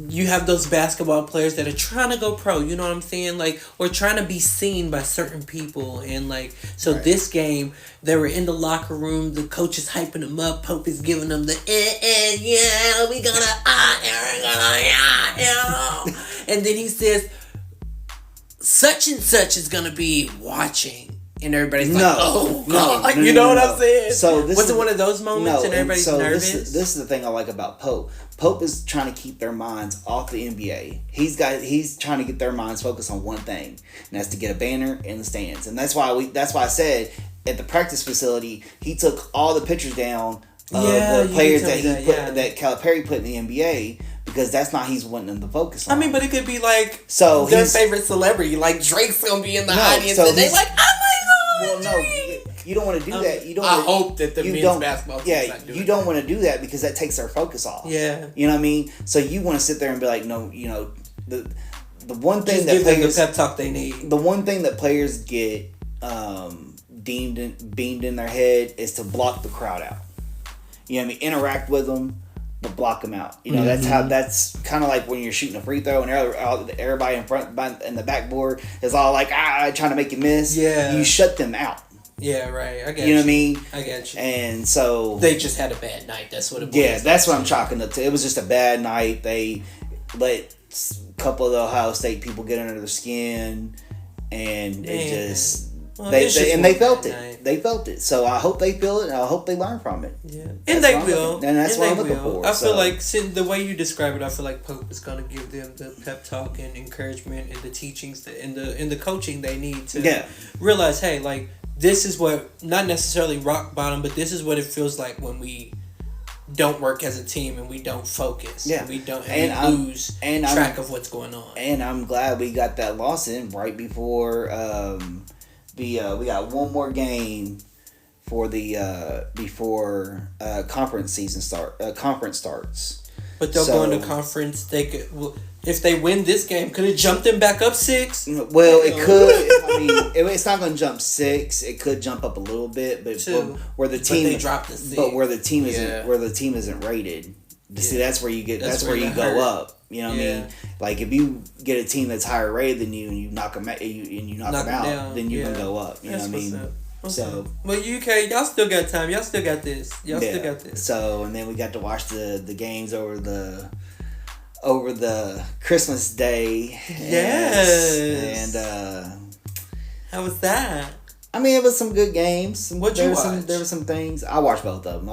you have those basketball players that are trying to go pro, you know what I'm saying? Like, or trying to be seen by certain people. And, like, so this game, they were in the locker room, the coach is hyping them up, Pope is giving them the, yeah, we gonna, and then he says, such and such is gonna be watching. And everybody's like, oh, God. You know what I'm saying? So this was it one of those moments and everybody's nervous? This is the thing I like about Pope. Pope is trying to keep their minds off the NBA. He's trying to get their minds focused on one thing, and that's to get a banner in the stands. And that's why I said at the practice facility, he took all the pictures down of the players that Calipari put in the NBA. Because that's not he's wanting them to focus on. I mean, but it could be like their favorite celebrity. Like Drake's gonna be in the audience, and they like, oh my God. Well, no, you don't want to do that. You don't. I hope that the men's basketball team's not doing you don't want to do that because that takes their focus off. Yeah, you know what I mean. So you want to sit there and be like, no, you know, the one thing just that give players them the pep talk they need. The one thing that players get beamed in their head is to block the crowd out. You know what I mean? Interact with them. But block them out. You know, that's kind of like when you're shooting a free throw and everybody in front and the backboard is all like, trying to make you miss. Yeah. You shut them out. Yeah, right. I get you. You know what I mean? I get you. And so... They just had a bad night. That's what it was. Yeah, that's what I'm chalking it to. It was just a bad night. They let a couple of the Ohio State people get under their skin. And it just... Well, they felt it. Night. They felt it. So I hope they feel it, and I hope they learn from it. Yeah, and they will. And that's what I'm looking for. I feel like the way you describe it, I feel like Pope is going to give them the pep talk and encouragement and the teachings and the coaching they need to realize, hey, like this is what not necessarily rock bottom, but this is what it feels like when we don't work as a team and we don't focus. Yeah, and we don't lose track of what's going on. And I'm glad we got that loss in right before. We got one more game for the before conference season conference starts. But they'll go into conference. They could, if they win this game, could it jump them back up 6? Well, it could. I mean, it's not going to jump 6. It could jump up a little bit, but where the team they dropped the 6. But where the team isn't rated. See, that's where you get. That's where you go up. You know what I mean? Like if you get a team that's higher rated than you and you knock them out, down, then you can go up. You know what I mean? Okay. So, well, UK, y'all still got time. Y'all still got this. Still got this. So, and then we got to watch the games over the Christmas Day. Yes. And how was that? I mean, it was some good games. What'd you watch? There were some things. I watched both of them.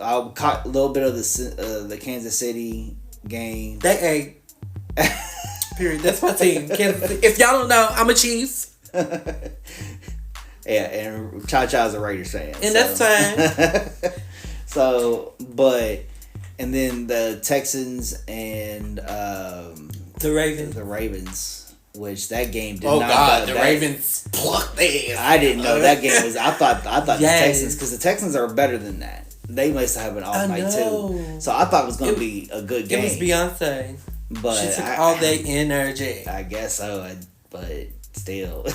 I caught a little bit of the Kansas City game. They ate. Period. That's my team. If y'all don't know, I'm a Chiefs. Yeah, and Cha-Cha's a Raiders fan. And that's fine. And then the Texans and the Ravens. The Ravens, which that game did not. Oh God, the Ravens plucked their ass. I didn't know that game was. I thought the Texans, because the Texans are better than that. They must have an off night too. So I thought it was going to be a good game. It was Beyonce. But she took all day energy. I guess so, but still,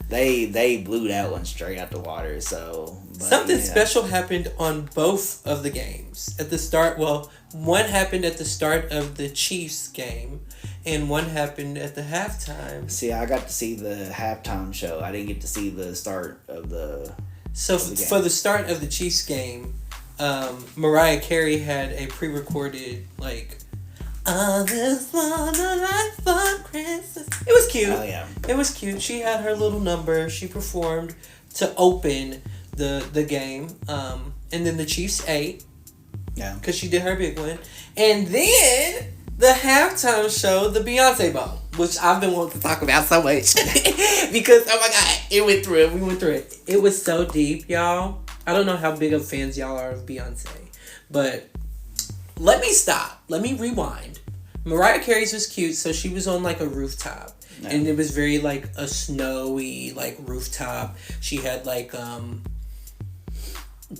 they blew that one straight out the water. So something special happened on both of the games at the start. Well, one happened at the start of the Chiefs game, and one happened at the halftime. See, I got to see the halftime show. I didn't get to see the start of the. So for the start of the Chiefs game, Mariah Carey had a pre-recorded like, "I just wanna like for Christmas." It was cute. Oh yeah, it was cute. She had her little number. She performed to open the game, and then the Chiefs ate. Yeah, because she did her big one, and then the halftime show, the Beyonce Bowl, which I've been wanting to talk about so much because oh my God, we went through it. It was so deep, y'all. I don't know how big of fans y'all are of Beyonce, but let me rewind. Mariah Carey's was cute, so she was on like a rooftop, and it was very like a snowy like rooftop. She had like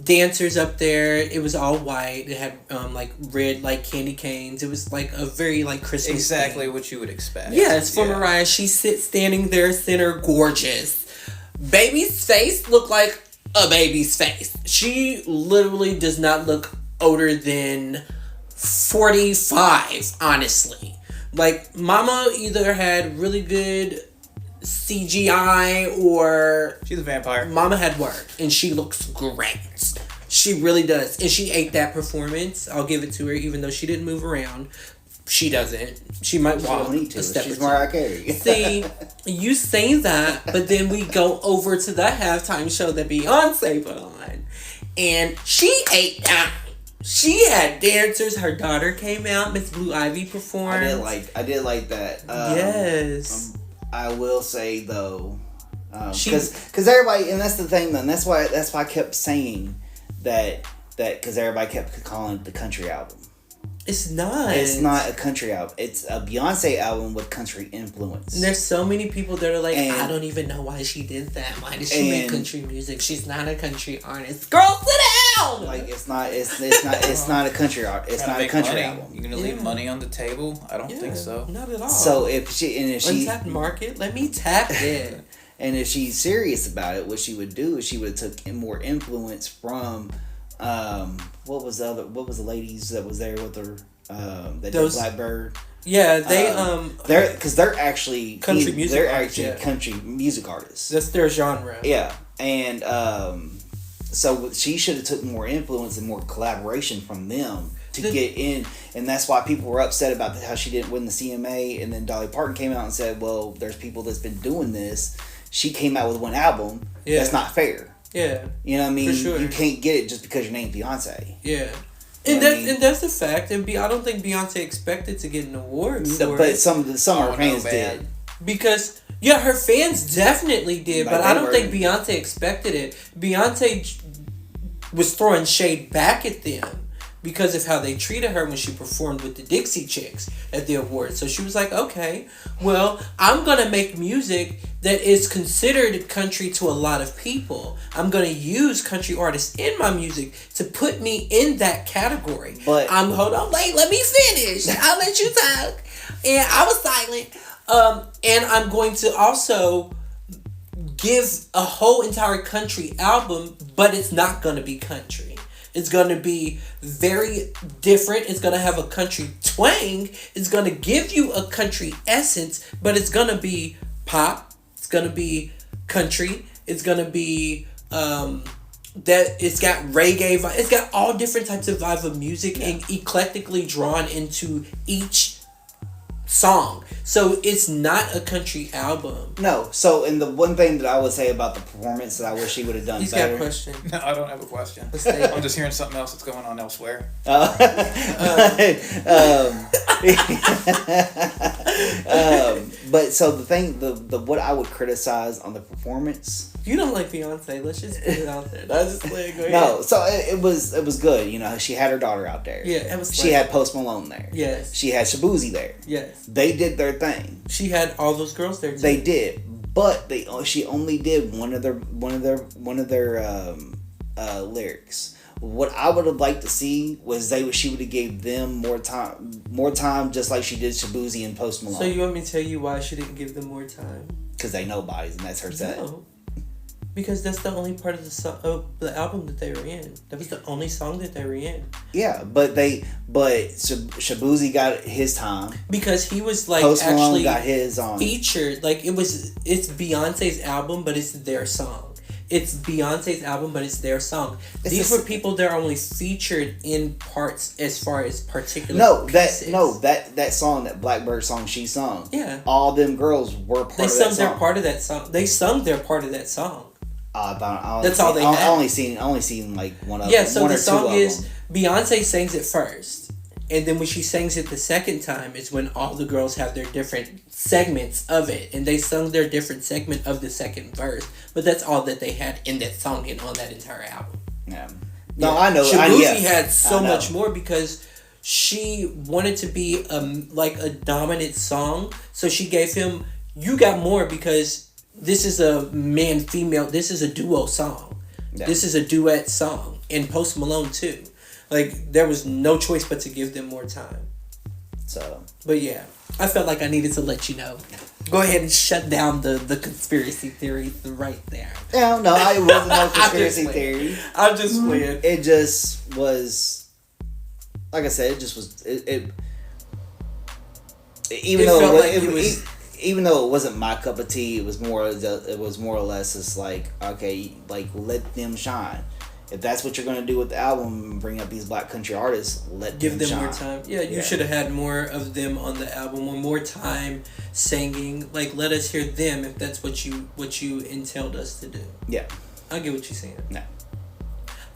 dancers up there. It was all white. It had like red like candy canes. It was like a very like Christmas exactly theme. What you would expect. Yes, for Mariah. She sits standing there center, gorgeous. Baby's face looked like a baby's face. She literally does not look older than 45, honestly. Like Mama either had really good CGI or she's a vampire. Mama had work and she looks great. She really does. And she ate that performance. I'll give it to her, even though she didn't move around. She doesn't. She might walk a step She's or two. Mariah Carey. See, you say that, but then we go over to the halftime show that Beyonce put on, and she ate out. She had dancers. Her daughter came out. Miss Blue Ivy performed. I did like that. Yes. I will say though, because everybody, and that's the thing. Then that's why I kept saying that because everybody kept calling it the country album. It's not. It's not a country album. It's a Beyonce album with country influence. And there's so many people that are like, I don't even know why she did that. Why did she make country music? She's not a country artist. Girl, sit down. Like it's not a country art. It's not a country album. You're gonna leave money on the table? I don't think so. Not at all. So if she untapped market, let me tap it. And if she's serious about it, what she would do is she would have took more influence from what was the ladies that was there with her that did Blackbird. Yeah, they're actually country music. They're actually country music artists. That's their genre. Yeah, and so she should have took more influence and more collaboration from them to get in, and that's why people were upset about how she didn't win the CMA. And then Dolly Parton came out and said, "Well, there's people that's been doing this. She came out with one album. Yeah. That's not fair." Yeah. You know what I mean? For sure. You can't get it just because your name's Beyonce. Yeah. And that's a fact. And I don't think Beyonce expected to get an award for it. But some of her fans did. Because, yeah, her fans definitely did. But I don't think Beyonce expected it. Beyonce was throwing shade back at them because of how they treated her when she performed with the Dixie Chicks at the awards. So she was like, okay, well, I'm going to make music that is considered country to a lot of people. I'm going to use country artists in my music to put me in that category. But hold on, let me finish. I'll let you talk. And I was silent. And I'm going to also give a whole entire country album, but it's not going to be country. It's going to be very different. It's going to have a country twang. It's going to give you a country essence, but it's going to be pop. It's going to be country. It's going to be it's got reggae. It's got all different types of vibe of music and eclectically drawn into each song. So it's not a country album. No. So, and the one thing that I would say about the performance that I wish he would have done He's better. got a question. No, I don't have a question. I'm just hearing something else that's going on elsewhere. But so the thing, the what I would criticize on the performance. You don't like Beyonce. Let's just put it out there. That's just like, go ahead. No, so it was good. You know, she had her daughter out there. Yeah, it was. She had Post Malone there. Yes. She had Shabuzi there. Yes. They did their thing. She had all those girls there too. They did, but she only did one of their lyrics. What I would have liked to see was she would have gave them more time, just like she did Shabuzi and Post Malone. So you want me to tell you why she didn't give them more time? Because they know bodies, and that's her set. No. Because that's the only part of the album that they were in. That was the only song that they were in. Yeah, but Shabuzi got his time. Because he was like Post Malone actually got his featured. Like it's Beyonce's album, but it's their song. It's Beyonce's album, but it's their song. These were people that are only featured in parts as far as particular pieces. That song, that Blackbird song she sung. Yeah. All them girls were part of that song. They sung their part of that song. They sung their part of that song. That's all they had. I only seen like one of them. Yeah, so the song is them. Beyonce sings it first. And then when she sings it the second time is when all the girls have their different segments of it. And they sung their different segment of the second verse. But that's all that they had in that song and on that entire album. Yeah. No, yeah. I know. Shabuzi had so much more because she wanted to be like a dominant song. So she gave him, you got more because this is a man-female, this is a duo song. Yeah. This is a duet song. And Post Malone too. Like, there was no choice but to give them more time. So. But yeah, I felt like I needed to let you know. Go ahead and shut down the conspiracy theory right there. No, it wasn't no conspiracy theory. I'm just playing. It just was, like I said, it just was, even though it wasn't my cup of tea, it was more or less just like, okay, like let them shine. If that's what you're going to do with the album and bring up these black country artists, give them shine. more time. Yeah, you should have had more of them on the album, or more time singing. Like, let us hear them if that's what you entailed us to do. Yeah, I get what you're saying. No,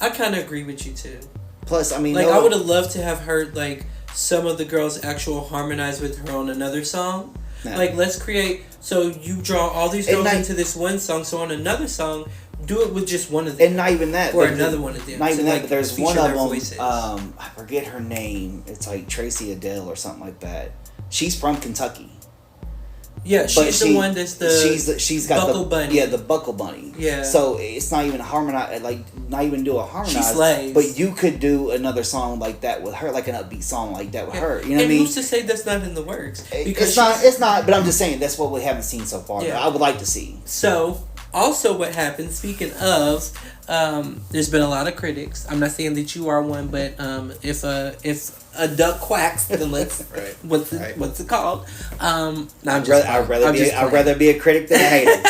I kind of agree with you too. Plus, I mean, like, I would have loved to have heard like some of the girls actual harmonize with her on another song. No. Like, let's create. So you draw all these girls into this one song. So on another song, do it with just one of them. And not even that. Or another one of them. Not even that, like, but there's one of them, I forget her name. It's like Tracy Adele or something like that. She's from Kentucky. Yeah, she's the one that's she's got Buckle Bunny. Yeah, the Buckle Bunny. Yeah. So it's not even harmonize, like not even do a harmonize. She slays. But you could do another song like that with her, like an upbeat song like that with her. You know what I mean? Who's to say that's not in the works? Because it's not. But I'm just saying that's what we haven't seen so far. Yeah. I would like to see. So also, what happened? Speaking of, there's been a lot of critics. I'm not saying that you are one, but if a duck quacks, then let's what's it called? No, I'd rather be a critic than a hater.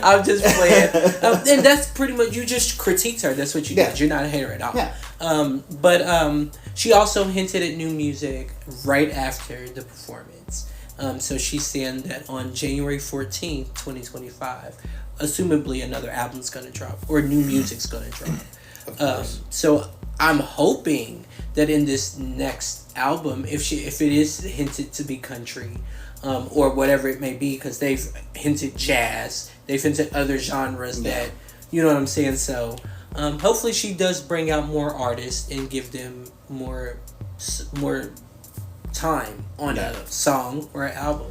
I'm just playing, and that's pretty much, you just critiqued her. That's what you did. You're not a hater at all. Yeah. But she also hinted at new music right after the performance. So she's saying that on January 14th, 2025. Assumably another album's gonna drop, or new music's gonna drop. So I'm hoping that in this next album, if it is hinted to be country, or whatever it may be, because they've hinted jazz, they've hinted other genres that, you know what I'm saying. So hopefully she does bring out more artists and give them more time on a song or an album.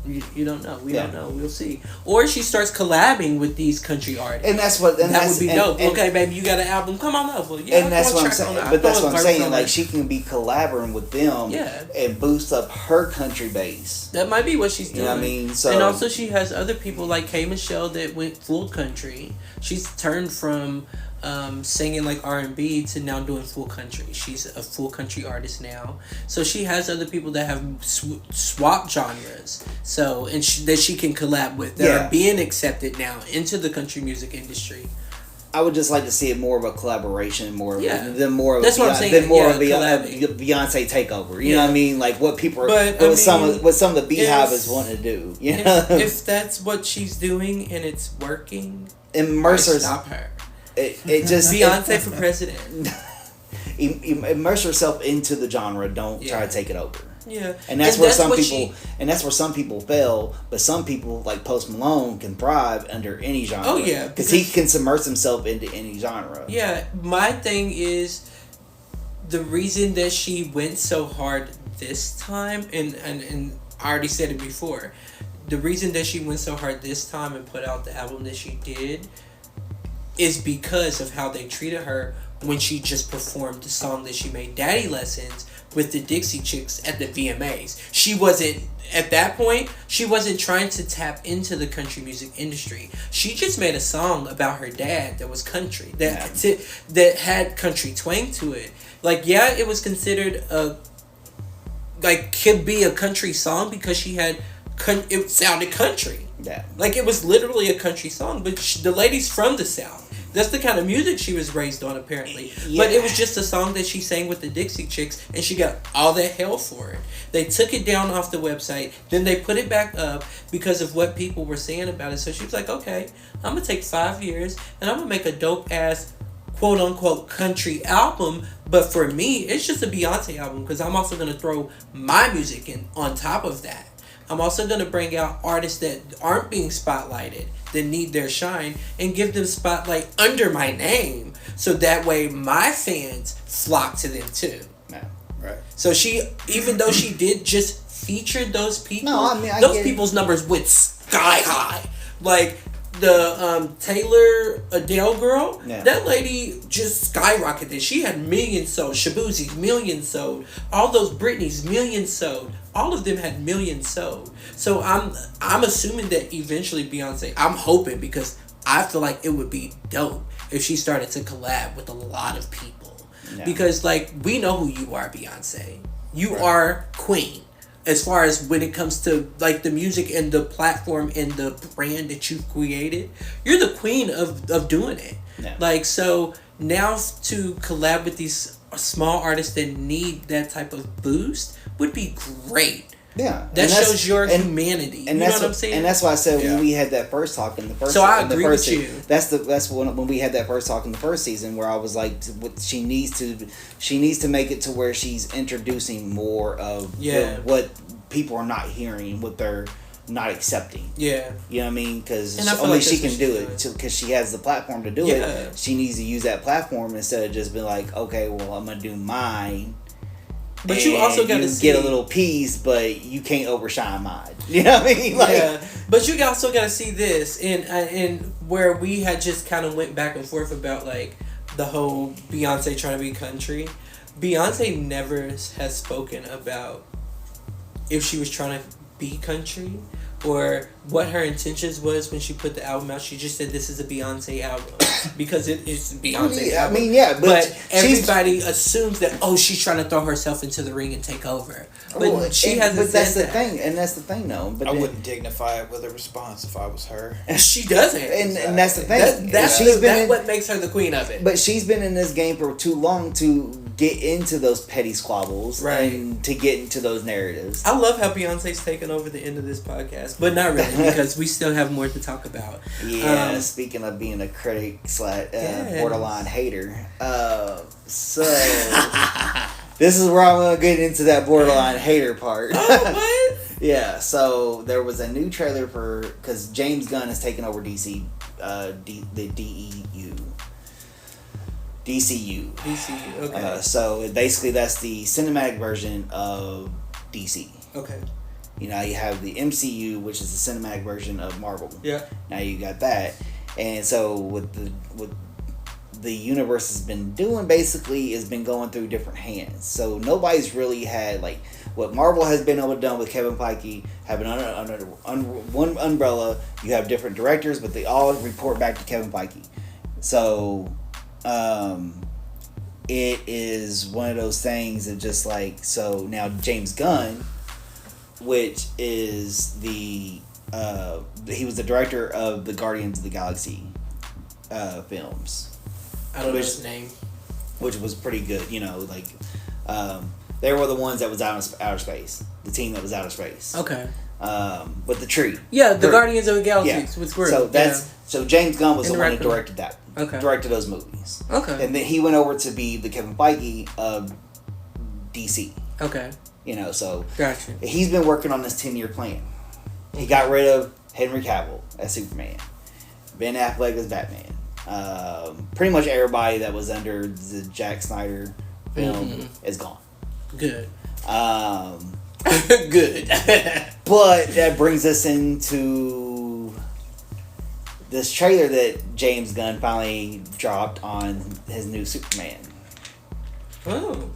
You don't know. We don't know. We'll see. Or she starts collabing with these country artists. And that's what... that would be dope. Okay, baby, you got an album. Come on up. Well, and that's what I'm saying. But that's what I'm saying. Like, she can be collaborating with them and boost up her country base. That might be what she's doing. You know what I mean? So, and also she has other people like K. Michelle that went full country. She's turned from... singing like R&B to now doing full country. She's a full country artist now. So she has other people that have swapped genres. So, and that she can collab with that are being accepted now into the country music industry. I would just like to see it more of a collaboration, more of That's what I'm saying. More of a Beyonce takeover. You know what I mean? Like what people some of the Beehive is wanting to do. You know? If that's what she's doing and it's working, stop her. It just Beyonce for president. Immerse yourself into the genre. Don't try to take it over. Yeah, and that's where some people fail. But some people like Post Malone can thrive under any genre. Oh yeah, because he can submerge himself into any genre. Yeah, my thing is the reason that she went so hard this time, and I already said it before. The reason that she went so hard this time and put out the album that she did is because of how they treated her when she just performed the song that she made, Daddy Lessons, with the Dixie Chicks at the VMAs. She wasn't, at that point, she wasn't trying to tap into the country music industry. She just made a song about her dad that was country, that had country twang to it. Like, yeah, it was considered could be a country song because she had, it sounded country. Yeah. Like, it was literally a country song, but the lady's from the South. That's the kind of music she was raised on, apparently. Yeah. But it was just a song that she sang with the Dixie Chicks, and she got all that hell for it. They took it down off the website, then they put it back up because of what people were saying about it. So she was like, okay, I'm going to take 5 years, and I'm going to make a dope-ass, quote-unquote, country album. But for me, it's just a Beyonce album because I'm also going to throw my music in on top of that. I'm also going to bring out artists that aren't being spotlighted, that need their shine, and give them spotlight under my name. So that way my fans flock to them too. Yeah, right. So she, even though she did just feature those people, those people's numbers went sky high. Like the Taylor Adele girl, that lady just skyrocketed. She had millions sold. Shabuzi's millions sold. All those Britney's millions sold. All of them had millions sold. So I'm assuming that eventually Beyonce, I'm hoping, because I feel like it would be dope if she started to collab with a lot of people. Yeah. Because like, we know who you are, Beyonce. You are queen. As far as when it comes to like the music and the platform and the brand that you've created, you're the queen of doing it. Yeah. Like, so now to collab with these small artists that need that type of boost would be great. Yeah, that shows your humanity. And you that's know what I'm saying. And that's why I said when we had that first talk in the first. So I agree with you. That's when we had that first talk in the first season where I was like, she needs to make it to where she's introducing more of what people are not hearing, what they're not accepting. Yeah, you know what I mean? Because only like she can do it because she has the platform to do it. She needs to use that platform instead of just being like, okay, well, I'm gonna do mine. But you also got to get a little piece, but you can't overshine mine. You know what I mean? Like, but you also got to see this, and where we had just kind of went back and forth about like the whole Beyonce trying to be country. Beyonce never has spoken about if she was trying to be country or what her intentions was when she put the album out. She just said this is a Beyonce album because it is Beyonce album. I mean, yeah, but everybody assumes that she's trying to throw herself into the ring and take over. But she hasn't. But that's the thing, and that's the thing, though. But I wouldn't dignify it with a response if I was her. She doesn't, and that's the thing. That's what makes her the queen of it. But she's been in this game for too long to get into those petty squabbles, and to get into those narratives. I love how Beyonce's taken over the end of this podcast, but not really because we still have more to talk about. Yeah, speaking of being a critic / borderline hater, so this is where I'm gonna get into that borderline hater part. Oh, what? Yeah, so there was a new trailer because James Gunn has taken over DC, the DCU. DCU, okay. So basically, that's the cinematic version of DC. Okay. You know, you have the MCU, which is the cinematic version of Marvel. Yeah. Now you got that, and so what the universe has been doing basically has been going through different hands. So nobody's really had like what Marvel has been able to do with Kevin Feige, having under one umbrella. You have different directors, but they all report back to Kevin Feige. So. It is one of those things of just like, so now James Gunn, which is he was the director of the Guardians of the Galaxy films. I don't know his name. Which was pretty good, you know, like they were the ones that was out in outer space. The team that was outer space. Okay. With the tree. Yeah, the Guardians of the Galaxy with Groot. So James Gunn was the one that directed that. Okay. Directed those movies. Okay. And then he went over to be the Kevin Feige of DC. Okay. You know, so gotcha. He's been working on this 10-year plan. He got rid of Henry Cavill as Superman, Ben Affleck as Batman. Pretty much everybody that was under the Zack Snyder film is gone. Good. Good. But that brings us into this trailer that James Gunn finally dropped on his new Superman. Oh.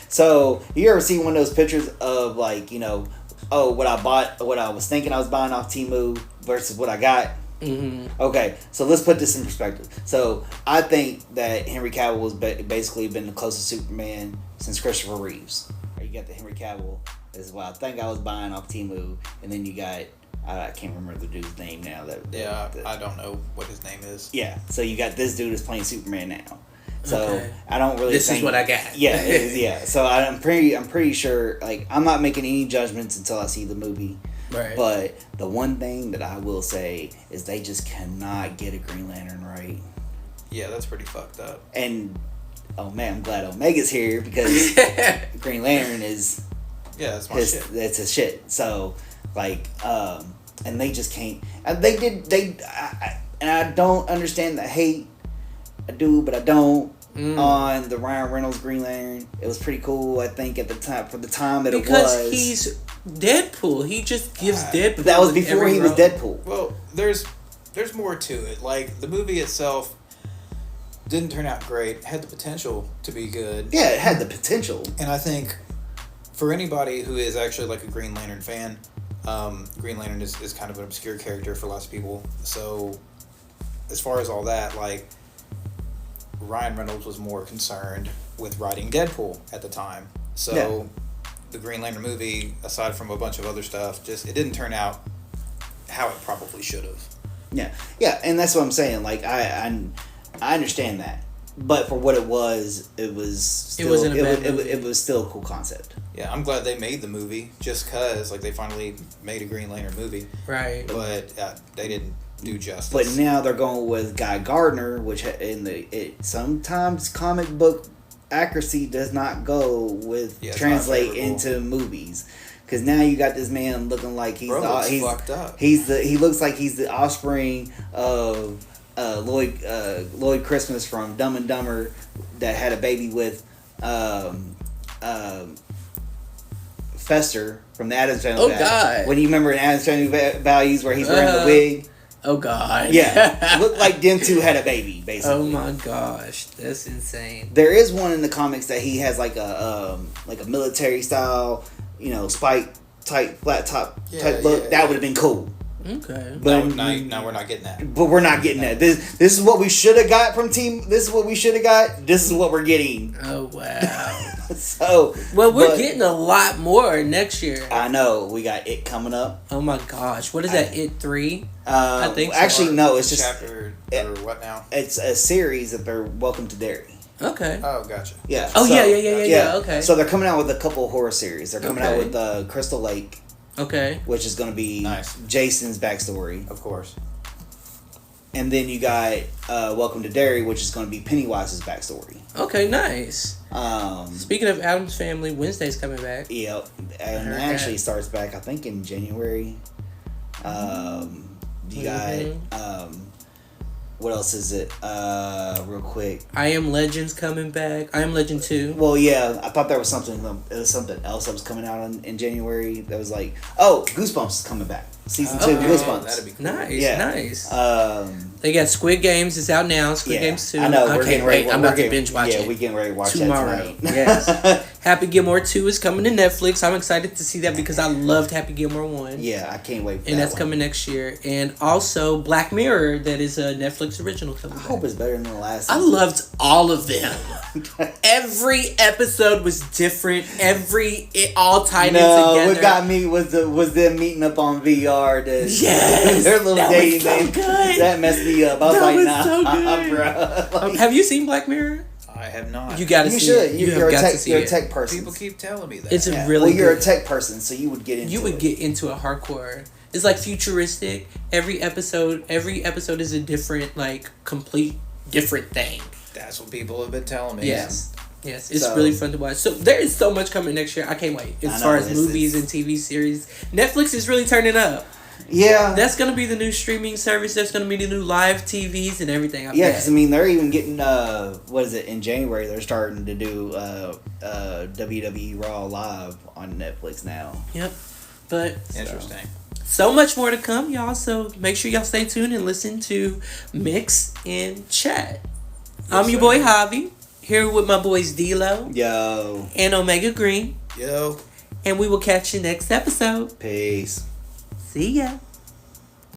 So, you ever see one of those pictures of like, you know, what I bought, what I was thinking I was buying off Temu versus what I got? Mm-hmm. Okay, so let's put this in perspective. So, I think that Henry Cavill has basically been the closest Superman since Christopher Reeves. You got the Henry Cavill is what I think I was buying off Temu, and then you got I can't remember the dude's name now. I don't know what his name is. Yeah, so you got this dude is playing Superman now. So I don't really. This is what I got. Yeah, yeah. So I'm pretty sure. Like I'm not making any judgments until I see the movie. Right. But the one thing that I will say is they just cannot get a Green Lantern right. Yeah, that's pretty fucked up. And oh man, I'm glad Omega's here because Green Lantern is. Yeah, that's my shit. That's his shit. So like, and they just can't. And I don't understand the hate. I do, but I don't. On the Ryan Reynolds Green Lantern, it was pretty cool. I think at the time for the time that because it was. He's Deadpool. He just gives Deadpool. That was before he was Deadpool. Well, there's more to it. Like the movie itself didn't turn out great. It had the potential to be good. Yeah, it had the potential. And I think for anybody who is actually like a Green Lantern fan, Green Lantern is kind of an obscure character for lots of people. So as far as all that, like Ryan Reynolds was more concerned with writing Deadpool at the time. So the Green Lantern movie, aside from a bunch of other stuff, it didn't turn out how it probably should have. Yeah, and that's what I'm saying. Like I understand that, but for what it was still, wasn't a bad movie. It was still a cool concept. Yeah, I'm glad they made the movie just because like they finally made a Green Lantern movie. Right. But they didn't do justice. But now they're going with Guy Gardner, which sometimes comic book accuracy does not go with translate into movies. Because now you got this man looking like he's fucked up. He looks like he's the offspring of Lloyd Christmas from Dumb and Dumber that had a baby with Fester from the Addams Family. Oh God! When you remember in Addams Family Values where he's wearing the wig. Oh God! Yeah, looked like them two had a baby basically. Oh my gosh, that's insane. There is one in the comics that he has like a military style, spike type flat top type look. That would have been cool. Okay. But no, we're not getting that. But we're not getting that. This is what we should have got from team. This is what we should have got. This is what we're getting. Oh wow. So we're getting a lot more next year. I know we got It coming up. Oh my gosh, what is that? It 3? I think actually no, it's just chapter or what now? It's a series that they're Welcome to Derry. Okay. Oh, gotcha. Yeah. Oh yeah. Okay. So they're coming out with a couple of horror series. They're coming out with Crystal Lake. Okay. Which is going to be nice. Jason's backstory. Of course. And then you got Welcome to Derry, which is going to be Pennywise's backstory. Okay, nice. Speaking of Addams Family, Wednesday's coming back. Yep. And it actually starts back, I think, in January. You got... what else is it? Real quick. I Am Legend's coming back. I Am Legend 2. Well, yeah. I thought there was something... It was something else that was coming out in January that was like... Oh, Goosebumps is coming back. Season 2 Goosebumps. That'd be cool. Nice. They got Squid Games. It's out now. Squid Games 2. I know. I can't wait. I'm about to binge watch it. Yeah, we're getting ready to watch tomorrow. That tonight. Yes. Happy Gilmore 2 is coming to Netflix. I'm excited to see that because I loved Happy Gilmore 1. Yeah, I can't wait for and that's coming next year. And also Black Mirror, that is a Netflix original coming back. I hope it's better than the last season. I loved all of them. Every episode was different. It all tied in together. What got me was them meeting up on VR. Yes, their little dating so good. That messed me up. I was like, nah, so good. Bro. Have you seen Black Mirror? I have not. You got to see it. You're a tech person. People keep telling me that. It's really you're a tech person, so you would get into get into a hardcore. It's like futuristic. Every episode is a different, complete different thing. That's what people have been telling me. Yes. Yes, it's really fun to watch. So there is so much coming next year. I can't wait. As far as movies and TV series, Netflix is really turning up. Yeah, that's gonna be the new streaming service. That's gonna be the new live TVs and everything. Because they're even getting in January they're starting to do WWE Raw live on Netflix now. Yep, but interesting. So much more to come, y'all. So make sure y'all stay tuned and listen to Mix and Chat. I'm your boy JaVie, here with my boys D-Lo, yo, and Omega Green, yo, and we will catch you next episode. Peace. See ya.